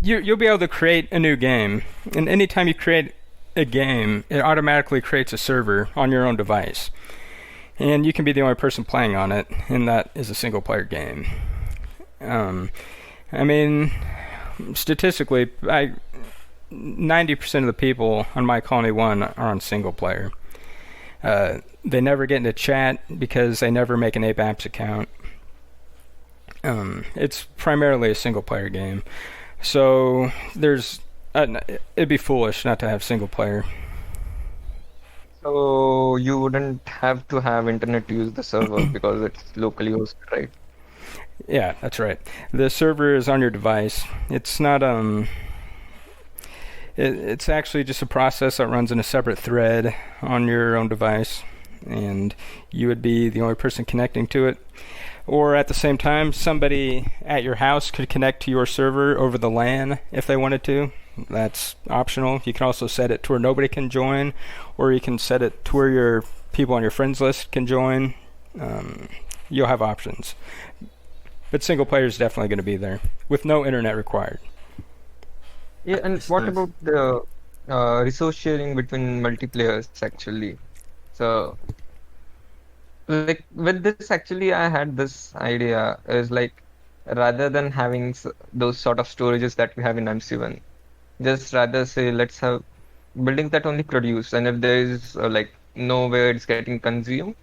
you'll be able to create a new game, and anytime you create a game, it automatically creates a server on your own device, and you can be the only person playing on it, and that is a single player game. I mean, statistically, 90% of the people on My Colony 1 are on single player. They never get into chat because they never make an Ape Apps account. It's primarily a single player game. So it'd be foolish not to have single player. So you wouldn't have to have internet to use the server because it's locally hosted, right? Yeah, that's right. The server is on your device. It's not it's actually just a process that runs in a separate thread on your own device, and you would be the only person connecting to it. Or at the same time, somebody at your house could connect to your server over the LAN if they wanted to. That's optional. You can also set it to where nobody can join, or you can set it to where your people on your friends list can join. You'll have options. But single player is definitely going to be there, with no internet required. Yeah, and what about the resource sharing between multiplayers actually? So, like with this actually, I had this idea is like rather than having those sort of storages that we have in MC1, just rather say let's have buildings that only produce, and if there is like nowhere it's getting consumed,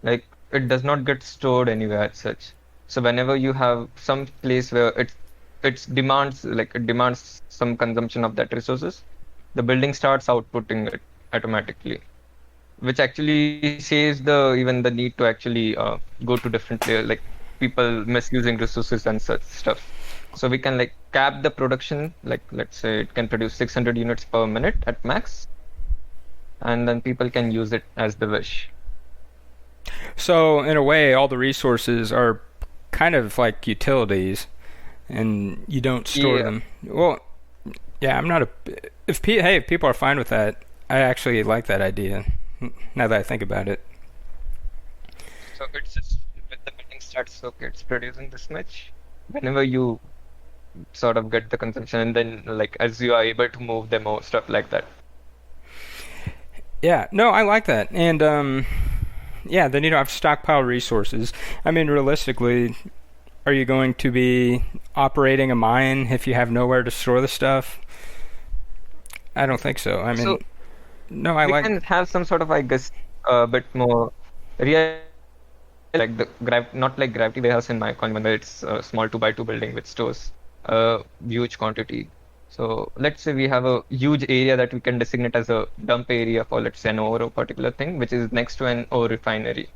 like it does not get stored anywhere as such. So whenever you have some place where it demands some consumption of that resources, the building starts outputting it automatically, which actually saves even the need to actually go to different layers, like people misusing resources and such stuff. So we can like cap the production, like let's say it can produce 600 units per minute at max, and then people can use it as they wish. So in a way, all the resources are kind of like utilities, and you don't store them. Well, yeah, I'm not if people are fine with that, I actually like that idea, now that I think about it. So it's just with the building starts, okay, it's producing this much. Whenever you sort of get the consumption, and then like as you are able to move them or stuff like that. Yeah, no, I like that. And yeah, then you don't have to stockpile resources. I mean, realistically, are you going to be operating a mine if you have nowhere to store the stuff? I don't think so. I mean, So no, I we like. can have some sort of, I guess, a bit more real, like the not like gravity warehouse in my economy, where it's a small 2x2 building which stores a huge quantity. So let's say we have a huge area that we can designate as a dump area for, let's say, an ore or particular thing, which is next to an ore refinery.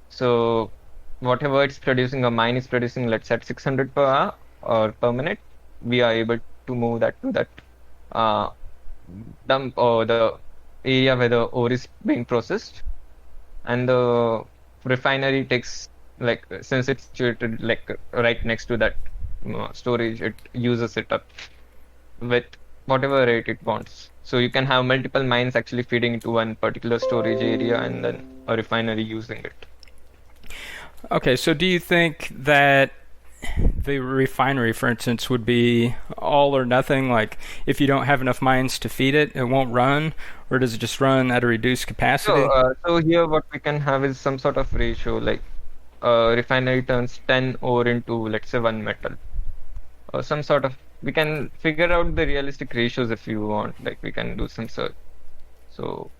So whatever it's producing, a mine is producing, let's say at 600 per hour or per minute, we are able to move that to that uh, dump or the area where the ore is being processed, and the refinery takes, like, since it's situated like right next to that storage, it uses it up with whatever rate it wants. So you can have multiple mines actually feeding into one particular storage area, and then a refinery using it. Okay, so do you think that the refinery, for instance, would be all or nothing? Like, if you don't have enough mines to feed it, it won't run? Or does it just run at a reduced capacity? So here what we can have is some sort of ratio, like refinery turns 10 ore into, let's say, 1 metal. Or some sort of, we can figure out the realistic ratios if you want, like we can do some search. So,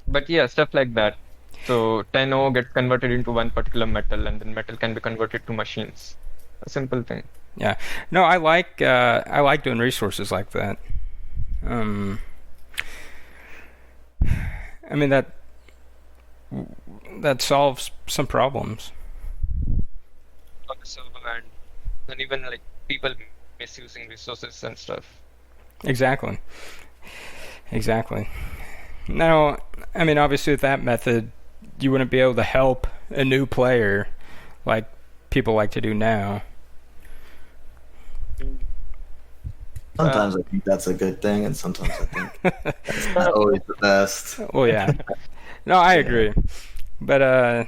but yeah, stuff like that. So 10 ore gets converted into one particular metal, and then metal can be converted to machines. A simple thing. Yeah. No, I like doing resources like that. I mean, that solves some problems. On the server, and even like people misusing resources and stuff. Exactly. Now, I mean, obviously with that method, you wouldn't be able to help a new player like people like to do now. Sometimes I think that's a good thing, and sometimes I think that's not always the best. Well, yeah. No, I agree. But I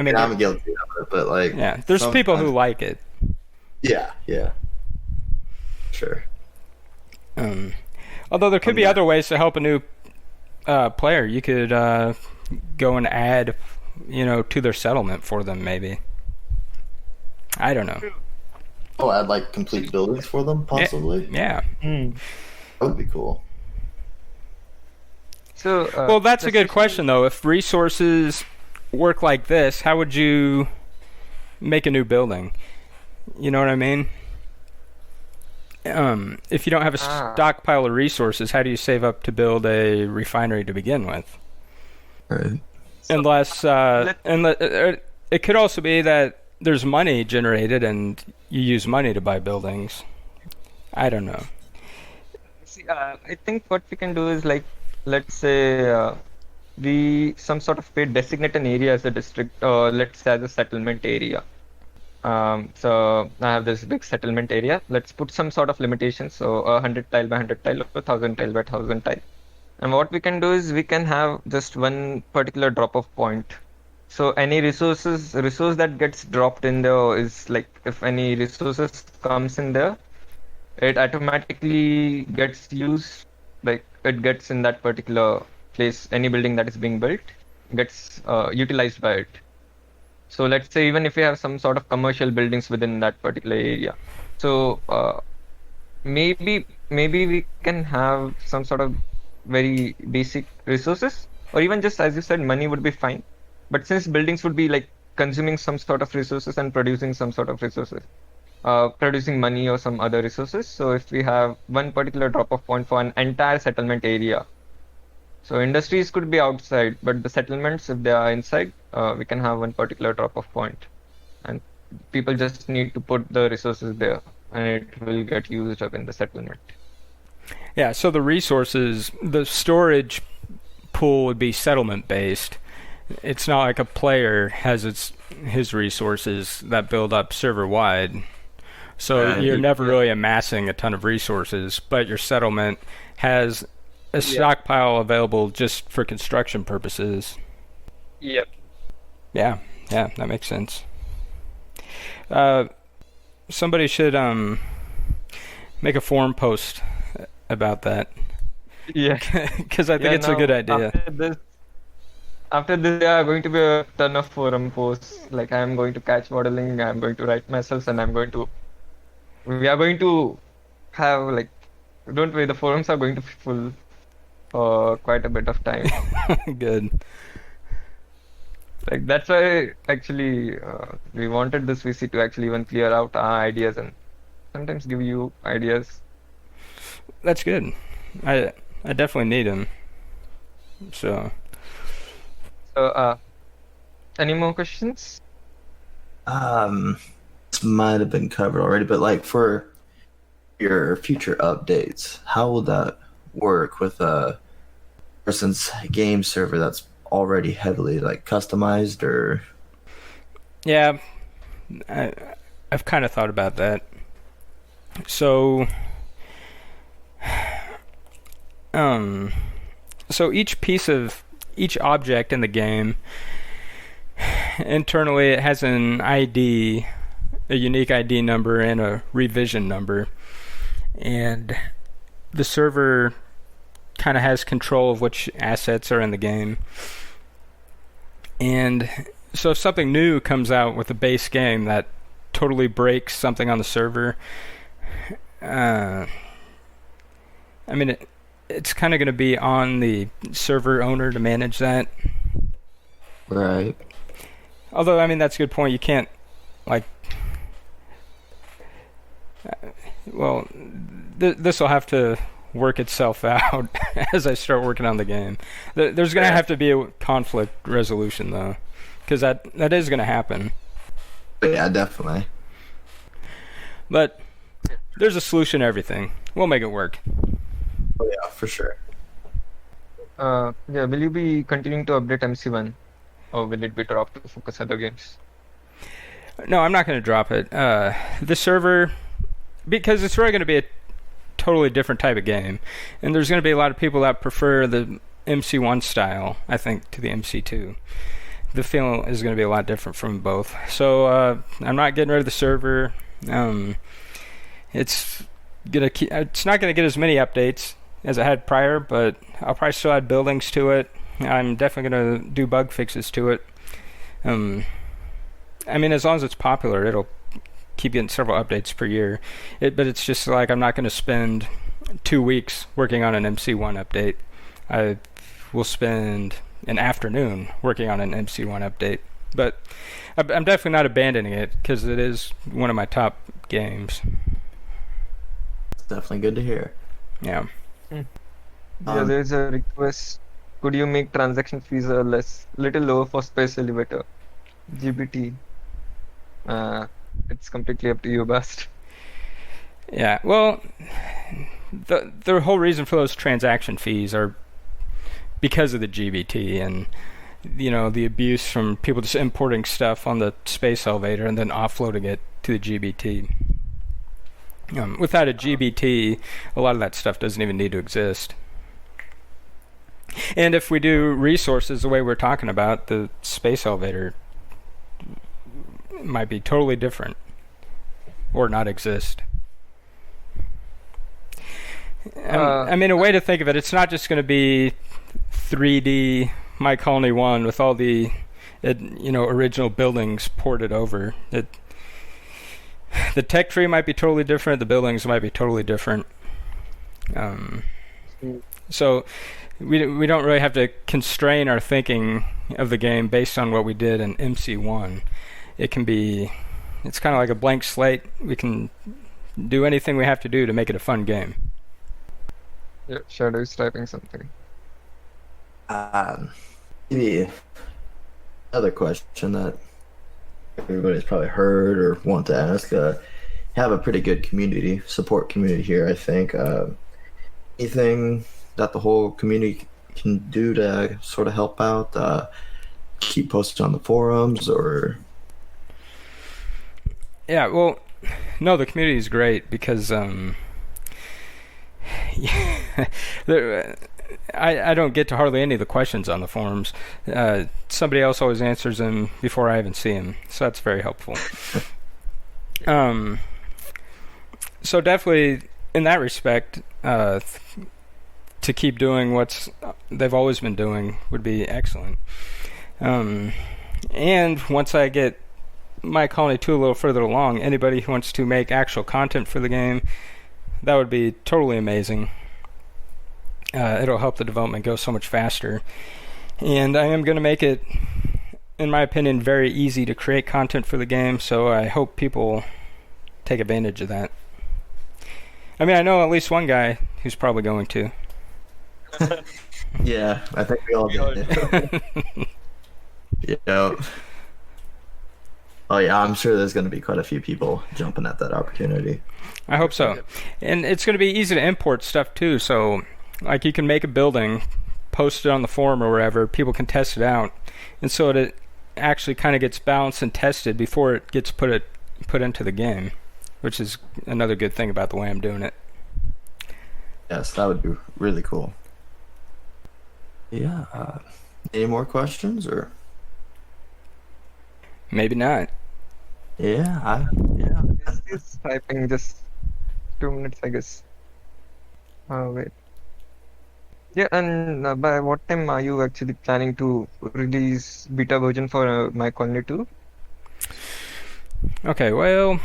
mean, I'm guilty of it, but like, yeah, there's people who like it. Yeah, sure. Although there could be other ways to help a new player. You could go and add, to their settlement for them, maybe. I don't know. Oh, add like complete buildings for them, possibly? Yeah. That would be cool. So, well, that's a good question, though. If resources work like this, how would you make a new building? You know what I mean? If you don't have a stockpile of resources, how do you save up to build a refinery to begin with? Right. Unless, it could also be that there's money generated and you use money to buy buildings. I don't know. See, I think what we can do is, like, let's say we some sort of designate an area as a district, or let's say as a settlement area. So I have this big settlement area. Let's put some sort of limitations. So 100 tile by 100 tile, or 1000 tile by 1000 tile. And what we can do is we can have just one particular drop-off point. So any resource that gets dropped in there is, like, if any resources comes in there, it automatically gets used. Like, it gets in that particular place. Any building that is being built gets utilized by it. So let's say even if we have some sort of commercial buildings within that particular area, so maybe we can have some sort of very basic resources, or even just, as you said, money would be fine. But since buildings would be like consuming some sort of resources and producing some sort of resources, producing money or some other resources. So if we have one particular drop-off point for an entire settlement area, so industries could be outside, but the settlements, if they are inside, we can have one particular drop-off point, and people just need to put the resources there, and it will get used up in the settlement. Yeah, so the storage pool would be settlement-based. It's not like a player has his resources that build up server-wide. So you're never really amassing a ton of resources, but your settlement has a stockpile available just for construction purposes. Yep. Yeah, that makes sense. Somebody should make a forum post about that. Yeah. Because I think it's a good idea. After this, there are going to be a ton of forum posts. Like, I am going to catch modeling, I am going to write myself, and we are going to have, like, don't worry, the forums are going to be full for quite a bit of time. Good. Like, that's why actually we wanted this VC to actually even clear out our ideas and sometimes give you ideas. That's good. I definitely need them. So any more questions? This might have been covered already, but like for your future updates, how will that work with a person's game server that's already heavily like customized? Or yeah, I've kind of thought about that. So each object in the game, internally it has an ID, a unique ID number and a revision number, and the server kind of has control of which assets are in the game. And so if something new comes out with a base game that totally breaks something on the server, I mean, it's kind of going to be on the server owner to manage that. right? Although, I mean, that's a good point. You can't, like, well, this will have to work itself out as I start working on the game. There's going to have to be a conflict resolution, though, because that is going to happen. Yeah, definitely. But there's a solution to everything. We'll make it work. Oh yeah, for sure. Will you be continuing to update MC1, or will it be dropped to focus other games? No, I'm not going to drop it. The server, because it's really going to be a totally different type of game, and there's going to be a lot of people that prefer the MC1 style, I think, to the MC2. The feeling is going to be a lot different from both. So I'm not getting rid of the server. It's not going to get as many updates as it had prior, but I'll probably still add buildings to it. I'm definitely going to do bug fixes to it. I mean, as long as it's popular, it'll keep getting several updates per year. But it's just like I'm not going to spend 2 weeks working on an MC1 update. I will spend an afternoon working on an MC1 update. But I'm definitely not abandoning it because it is one of my top games. It's definitely good to hear. Yeah. There's a request. Could you make transaction fees little lower for Space Elevator? GBT. It's completely up to you, Bast. Yeah. Well, the whole reason for those transaction fees are because of the GBT and the abuse from people just importing stuff on the Space Elevator and then offloading it to the GBT. Without a GBT, a lot of that stuff doesn't even need to exist. And if we do resources the way we're talking about, the Space Elevator might be totally different or not exist. I mean, a way to think of it, it's not just going to be 3D My Colony 1 with all the original buildings ported over. The tech tree might be totally different. The buildings might be totally different. So we don't really have to constrain our thinking of the game based on what we did in MC1. It's kind of like a blank slate. We can do anything we have to do to make it a fun game. Yeah, Shadow is typing something. Maybe another question that everybody's probably heard or want to ask. Have a pretty good support community here, I think. Anything that the whole community can do to sort of help out? Keep posted on the forums or... Yeah, well, no, the community is great because I don't get to hardly any of the questions on the forums. Somebody else always answers them before I even see them, so that's very helpful. So definitely in that respect, to keep doing what they've always been doing would be excellent. And once I get My Colony 2 a little further along, anybody who wants to make actual content for the game, that would be totally amazing. It'll help the development go so much faster. And I am going to make it, in my opinion, very easy to create content for the game, so I hope people take advantage of that. I mean, I know at least one guy who's probably going to. Yeah, I think we all did. Yeah. Oh yeah, I'm sure there's going to be quite a few people jumping at that opportunity. I hope so. And it's going to be easy to import stuff too, so like you can make a building, post it on the forum or wherever, people can test it out, and so it actually kind of gets balanced and tested before it gets put into the game, which is another good thing about the way I'm doing it. Yes, that would be really cool. Yeah. Any more questions or? Maybe not. Yeah. It's typing just 2 minutes, I guess. Wait. Yeah, and by what time are you actually planning to release beta version for My Colony 2? Okay, well,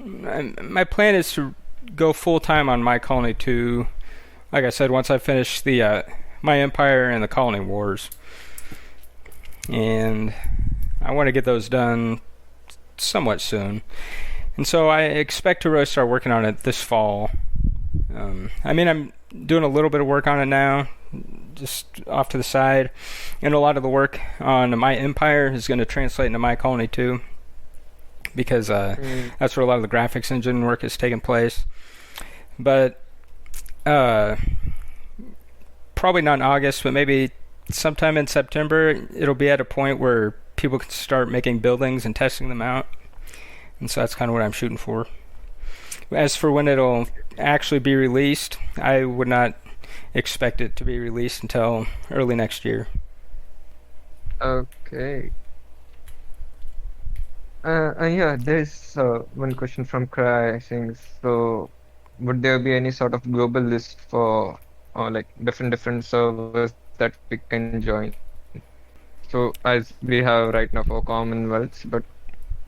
my plan is to go full time on My Colony 2. Like I said, once I finish the My Empire and the Colony Wars, and I want to get those done somewhat soon. And so I expect to really start working on it this fall. I mean, I'm doing a little bit of work on it now, just off to the side, and a lot of the work on My Empire is going to translate into My Colony 2, because that's where a lot of the graphics engine work is taking place. But probably not in August, but maybe sometime in September, it'll be at a point where people can start making buildings and testing them out. And so that's kind of what I'm shooting for. As for when it'll actually be released, I would not expect it to be released until early next year. Okay. Yeah, there's one question from Cry saying, so would there be any sort of global list for like different servers that we can join? So as we have right now for Commonwealths, but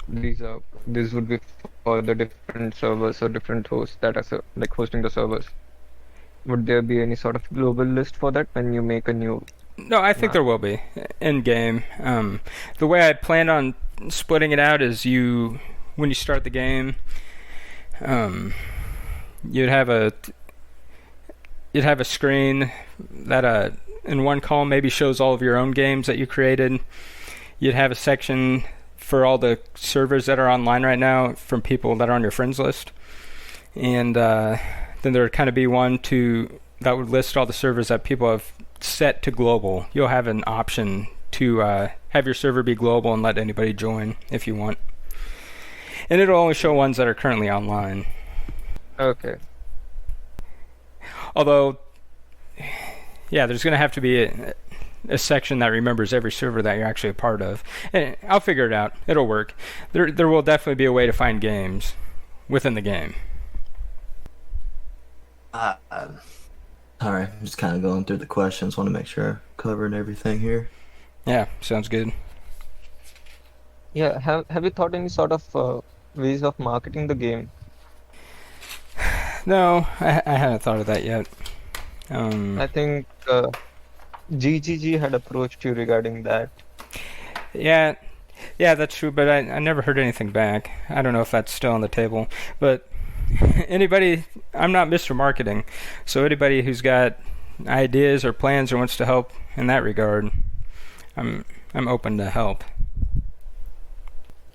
these would be for the different servers or different hosts that are like hosting the servers. Would there be any sort of global list for that when you make a new? No, I think there will be in game. The way I plan on splitting it out is when you start the game, you'd have a screen that in one column maybe shows all of your own games that you created. You'd have a section for all the servers that are online right now from people that are on your friends list, and then there would kind of be one that would list all the servers that people have set to global. You'll have an option to have your server be global and let anybody join if you want, and it'll only show ones that are currently online. Okay. Although, yeah, there's going to have to be a section that remembers every server that you're actually a part of. And I'll figure it out. It'll work. There will definitely be a way to find games within the game. All right, I'm just kind of going through the questions. Want to make sure I'm covering everything here. Yeah, sounds good. Yeah, have you thought any sort of ways of marketing the game? No, I haven't thought of that yet. I think GGG had approached you regarding that. Yeah, that's true, but I never heard anything back. I don't know if that's still on the table. But anybody, I'm not Mr. Marketing, so anybody who's got ideas or plans or wants to help in that regard, I'm open to help.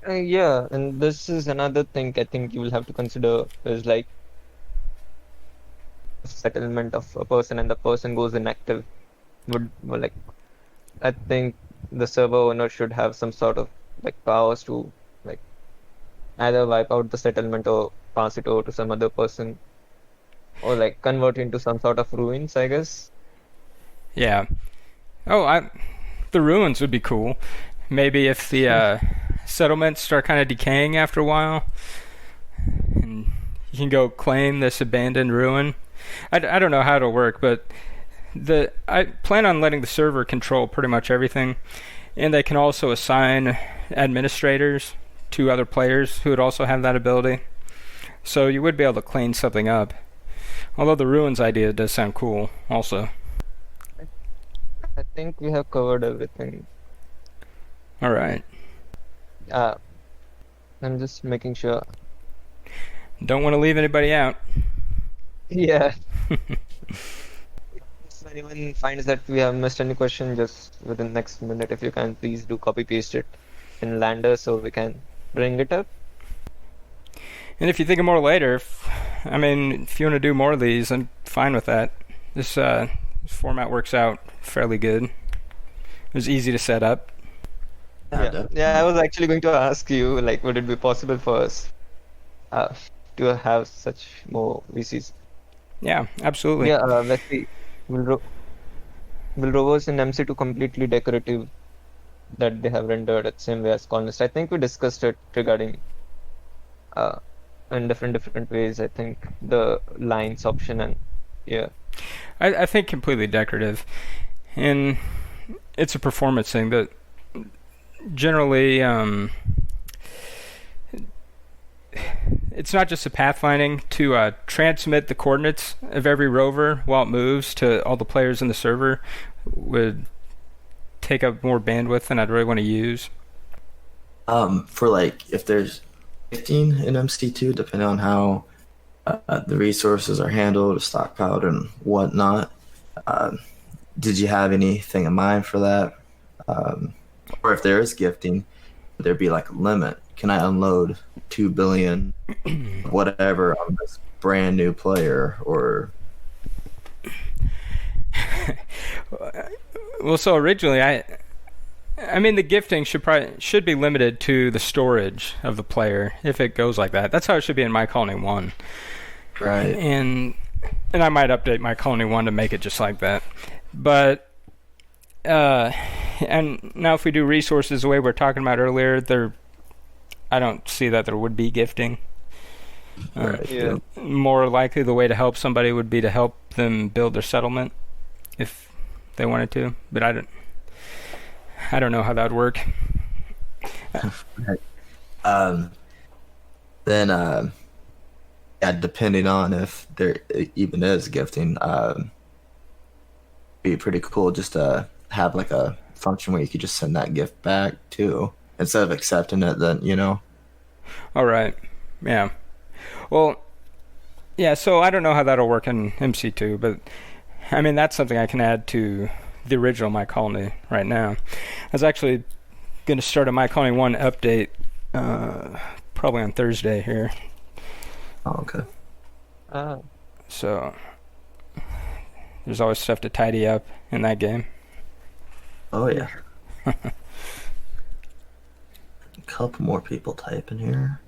Yeah, and this is another thing I think you will have to consider is like settlement of a person and the person goes inactive. Like, I think the server owner should have some sort of like powers to like either wipe out the settlement or pass it over to some other person, or like convert into some sort of ruins, I guess. Yeah. Oh, the ruins would be cool. Maybe if the settlements start kind of decaying after a while, and you can go claim this abandoned ruin. I don't know how it'll work, but I plan on letting the server control pretty much everything, and they can also assign administrators to other players who would also have that ability. So you would be able to clean something up. Although the ruins idea does sound cool also. I think we have covered everything. All right. I'm just making sure. Don't want to leave anybody out. Yeah. If anyone finds that we have missed any question, just within the next minute, if you can, please do copy paste it in Lander so we can bring it up. And if you think of more later, if you want to do more of these, I'm fine with that. This format works out fairly good. It was easy to set up. Yeah, I was actually going to ask you, like, would it be possible for us to have such more VCs? Yeah, absolutely. Yeah, let's see. Will rovers in MC2 completely decorative that they have rendered at same way as colonist? I think we discussed it regarding in different ways. I think the lines option and yeah. I think completely decorative, and it's a performance thing that generally it's not just a pathfinding to transmit the coordinates of every rover while it moves to all the players in the server would take up more bandwidth than I'd really want to use. For like if there's 15 in MC2, depending on how the resources are handled, stockpiled, and whatnot. Did you have anything in mind for that? Or if there is gifting, would there be like a limit? Can I unload 2 billion, whatever, on this brand new player? Or well, so originally I mean the gifting should be limited to the storage of the player if it goes like that. That's how it should be in My Colony 1. right? And I might update My Colony 1 to make it just like that. But and now if we do resources the way we were talking about earlier, I don't see that there would be gifting. Right. Yeah. More likely the way to help somebody would be to help them build their settlement if they wanted to, but I don't know how that would work. Then yeah, depending on if there even is gifting, be pretty cool just to have like a function where you could just send that gift back too, instead of accepting it. Then All right. Yeah. Well, yeah, so I don't know how that'll work in MC2, but I mean that's something I can add to the original My Colony right now. I was actually going to start a My Colony 1 update probably on Thursday here. Oh, okay. So there's always stuff to tidy up in that game. Oh yeah. A couple more people typing here.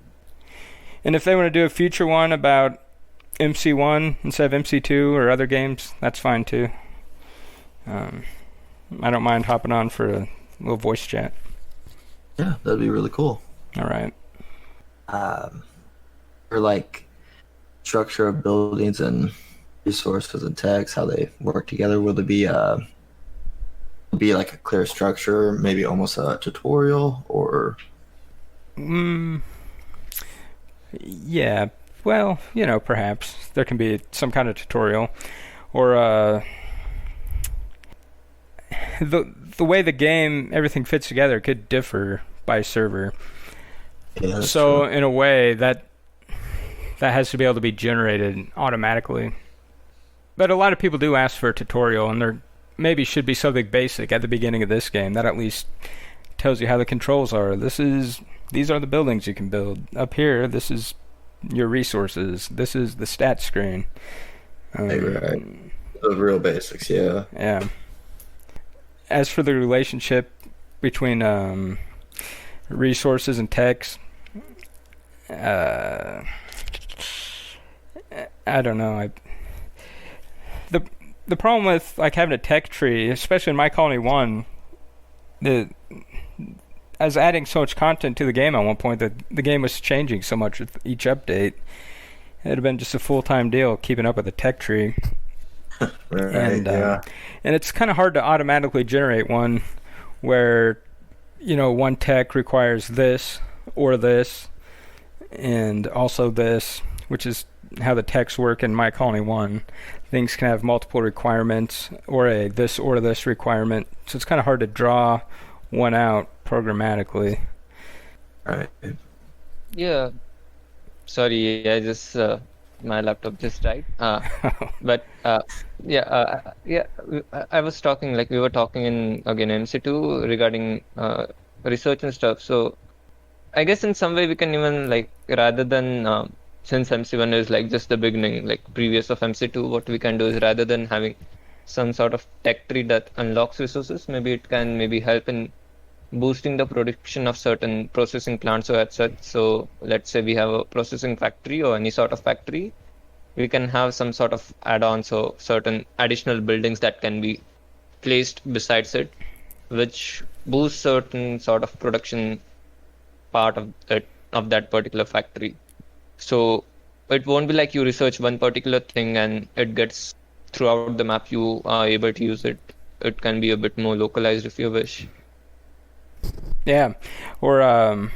And if they want to do a future one about MC1 instead of MC2 or other games, that's fine too. I don't mind hopping on for a little voice chat. Yeah, that'd be really cool. All right. For like structure of buildings and resources and tags, how they work together, will there be like a clear structure, maybe almost a tutorial, or yeah, well, perhaps there can be some kind of tutorial, or the way the game everything fits together could differ by server. yeah, So in a way that has to be able to be generated automatically. But a lot of people do ask for a tutorial, and there maybe should be something basic at the beginning of this game that at least tells you how the controls are. These are the buildings you can build. Up here, this is your resources. This is the stat screen. right. The real basics, yeah. Yeah. As for the relationship between resources and text, I don't know. The problem with like having a tech tree, especially in My Colony 1, I was adding so much content to the game at one point that the game was changing so much with each update. It'd have been just a full-time deal keeping up with the tech tree. Right, And it's kind of hard to automatically generate one where, one tech requires this or this and also this, which is how the techs work in My Colony 1. Things can have multiple requirements or a this or this requirement. So it's kind of hard to draw one out programmatically. Right. Yeah. Sorry, I just my laptop just died. But I was talking like we were talking in again MC2 regarding research and stuff. So I guess in some way we can even like rather than since MC1 is like just the beginning, like previous of MC2, what we can do is rather than having some sort of tech tree that unlocks resources, maybe it can maybe help in boosting the production of certain processing plants or as such. So let's say we have a processing factory or any sort of factory, we can have some sort of add-ons or certain additional buildings that can be placed besides it, which boosts certain sort of production part of that particular factory. So it won't be like you research one particular thing and it gets throughout the map, you are able to use it. It can be a bit more localized if you wish. Yeah, or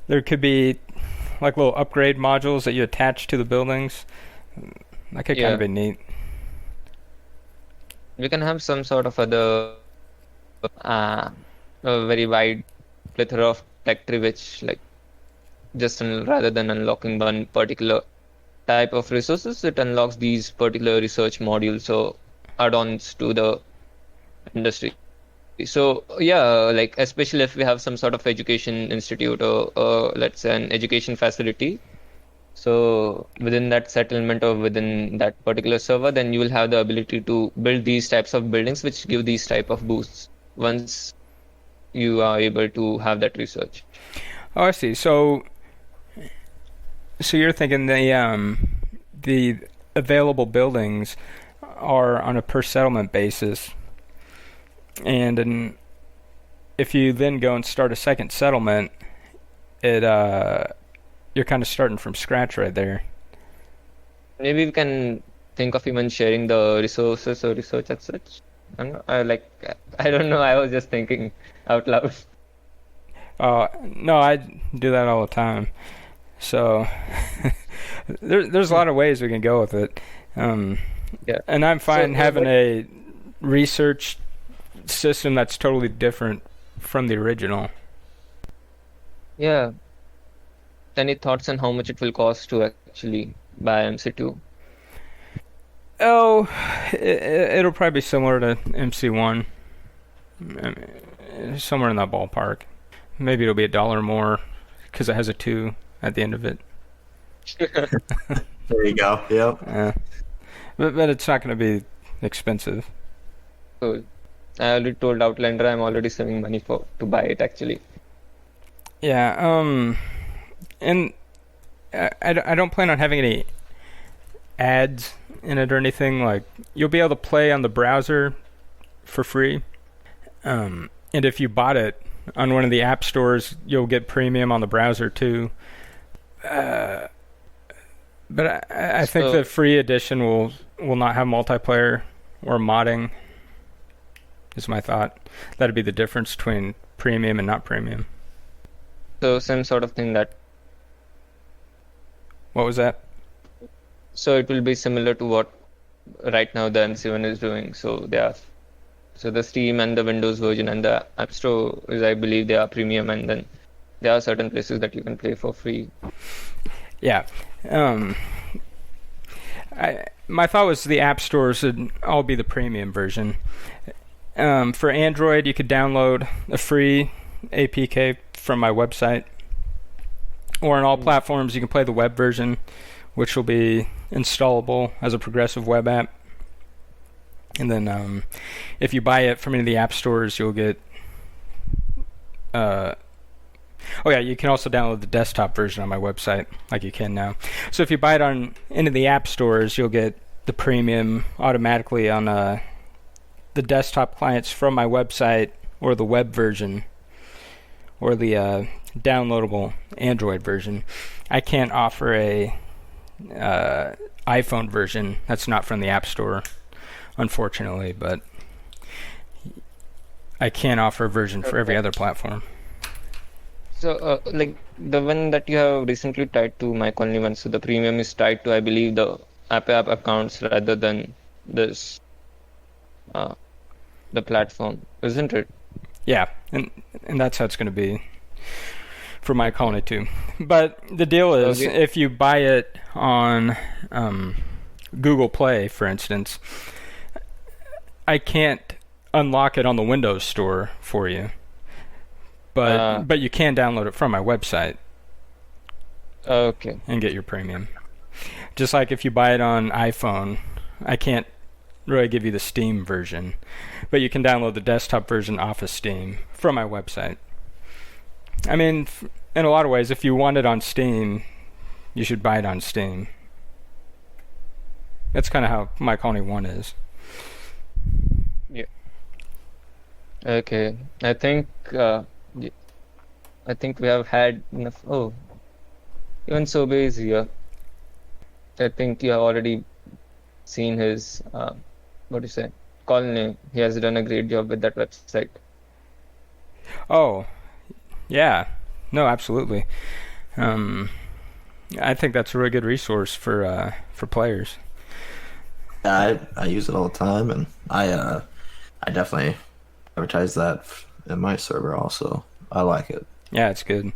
there could be like little upgrade modules that you attach to the buildings. That could kind of be neat. We can have some sort of other a very wide plethora of tech tree, which like just rather than unlocking one particular type of resources, it unlocks these particular research modules or add-ons to the industry. So like especially if we have some sort of education institute or let's say an education facility, so within that settlement or within that particular server, then you will have the ability to build these types of buildings which give these type of boosts once you are able to have that research. Oh, I see. So you're thinking the available buildings are on a per settlement basis, and if you then go and start a second settlement, you're kind of starting from scratch right there. Maybe we can think of even sharing the resources or research as such. I don't know. I was just thinking out loud. No, I do that all the time. So there's a lot of ways we can go with it. And I'm fine having a research system that's totally different from the original. Yeah. Any thoughts on how much it will cost to actually buy MC2? Oh, it'll probably be similar to MC1. Somewhere in that ballpark. Maybe it'll be $1 more because it has a 2 at the end of it. There you go. Yep. But it's not going to be expensive. Cool. I already told Outlander I'm already saving money to buy it actually. Yeah. And I don't plan on having any ads in it or anything. Like, you'll be able to play on the browser for free. And if you bought it on one of the app stores, you'll get premium on the browser too. But I think the free edition will not have multiplayer or modding, is my thought. That'd be the difference between premium and not premium. So same sort of thing that... What was that? So it will be similar to what right now the MC1 is doing. So the Steam and the Windows version and the App Store is, I believe, they are premium, and then there are certain places that you can play for free. Yeah. My thought was the app stores would all be the premium version. For Android, you could download a free APK from my website. Or on all platforms, you can play the web version, which will be installable as a progressive web app. And then if you buy it from any of the app stores, you'll get... Oh yeah, you can also download the desktop version on my website, like you can now. So if you buy it on any of the app stores, you'll get the premium automatically on the desktop clients from my website, or the web version, or the downloadable Android version. I can't offer a iPhone version that's not from the App Store, unfortunately, but I can offer a version for every other platform. So, like the one that you have recently tied to Mike Only One, so the premium is tied to, I believe, the Ape App accounts rather than this, the platform, isn't it? Yeah, and that's how it's going to be for my Colony too. But the deal is, if you buy it on Google Play, for instance, I can't unlock it on the Windows Store for you. But you can download it from my website. Okay. And get your premium. Just like if you buy it on iPhone, I can't really give you the Steam version, but you can download the desktop version off of Steam from my website. I mean, in a lot of ways, if you want it on Steam, you should buy it on Steam. That's kind of how My Colony 1 is. Yeah. Okay. I think we have had enough. Oh, even Sobe is here. I think you have already seen his what do you say, Colony. He has done a great job with that website. Oh, yeah. No, absolutely. I think that's a really good resource for players. Yeah, I use it all the time, and I definitely advertise that in my server also. I like it. Yeah, it's good.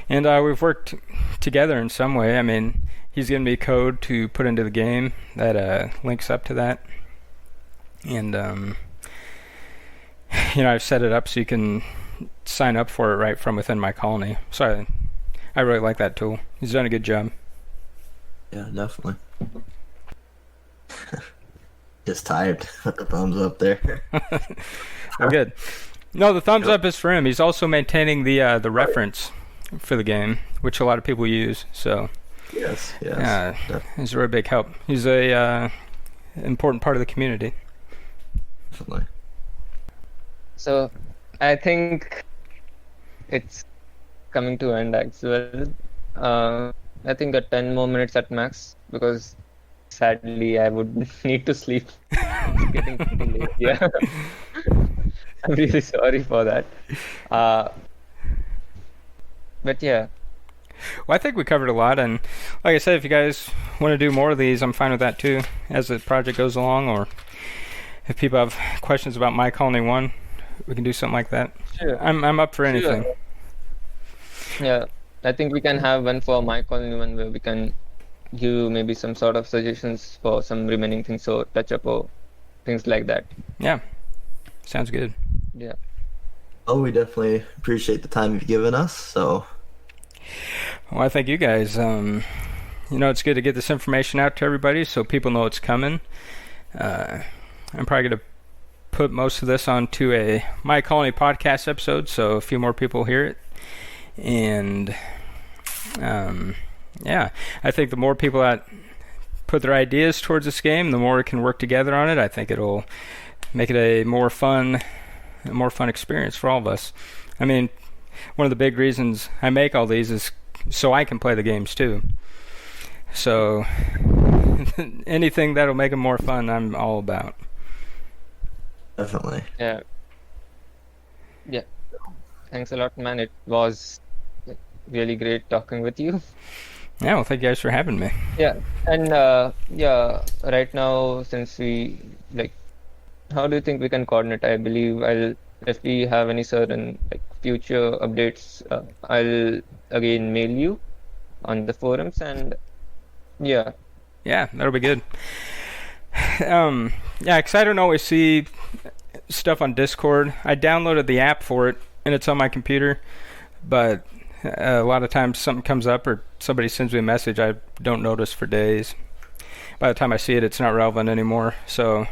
And we've worked together in some way. I mean, he's given me code to put into the game that links up to that. And, I've set it up so you can sign up for it right from within My Colony. So I really like that tool. He's done a good job. Yeah, definitely. Just typed with the thumbs up there. Well, good. No, the thumbs up is for him. He's also maintaining the reference for the game, which a lot of people use. So yes, he's a really big help. He's a important part of the community. Definitely. So I think it's coming to end as well. I think 10 more minutes at max, because sadly I would need to sleep. It's getting pretty late. Yeah. I'm really sorry for that. But yeah. Well, I think we covered a lot, and like I said, if you guys want to do more of these, I'm fine with that too, as the project goes along, or if people have questions about My Colony 1, we can do something like that. Sure. I'm up for anything. Sure. Yeah, I think we can have one for My Colony 1 where we can give maybe some sort of suggestions for some remaining things, or touch up or things like that. Yeah, sounds good. Yeah. Oh, we definitely appreciate the time you've given us. So, well, I thank you guys. It's good to get this information out to everybody so people know it's coming. I'm probably going to put most of this onto a My Colony podcast episode, so a few more people hear it. And I think the more people that put their ideas towards this game, the more we can work together on it. I think it'll make it a more fun experience for all of us. I mean, one of the big reasons I make all these is so I can play the games too. So anything that'll make them more fun, I'm all about. Definitely. Yeah. Thanks a lot, man. It was really great talking with you. Yeah, well, thank you guys for having me. Yeah, and right now, since we how do you think we can coordinate? I believe if we have any certain future updates, I'll again mail you on the forums, and yeah, that'll be good. Because I don't always see stuff on Discord. I downloaded the app for it, and it's on my computer, but a lot of times something comes up or somebody sends me a message I don't notice for days. By the time I see it, it's not relevant anymore. So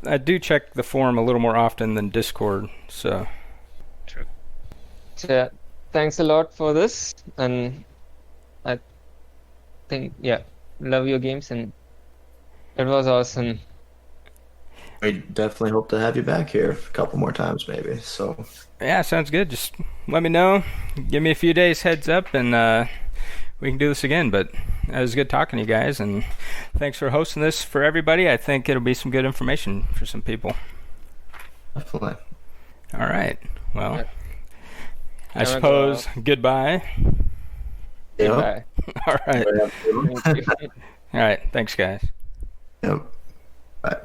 I do check the forum a little more often than Discord. So true. So, thanks a lot for this, and I think love your games, and it was awesome. We definitely hope to have you back here a couple more times, maybe. So Yeah, sounds good. Just let me know. Give me a few days heads up, and we can do this again. But it was good talking to you guys, and thanks for hosting this for everybody. I think it'll be some good information for some people. definitely. All right. Well, Yeah. I suppose goodbye. Goodbye. All right. Thank you. All right. Thanks, guys. Yep. Bye.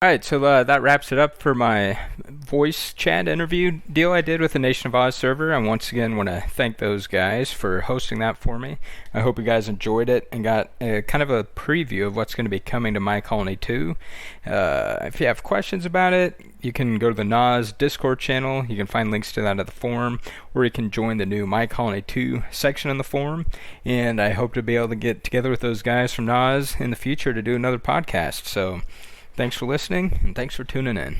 All right, so that wraps it up for my voice chat interview deal I did with the Nation of Oz server. I once again want to thank those guys for hosting that for me. I hope you guys enjoyed it and got kind of a preview of what's going to be coming to My Colony 2. If you have questions about it, you can go to the Nas Discord channel. You can find links to that at the forum, or you can join the new My Colony 2 section in the forum. And I hope to be able to get together with those guys from Nas in the future to do another podcast. So thanks for listening, and thanks for tuning in.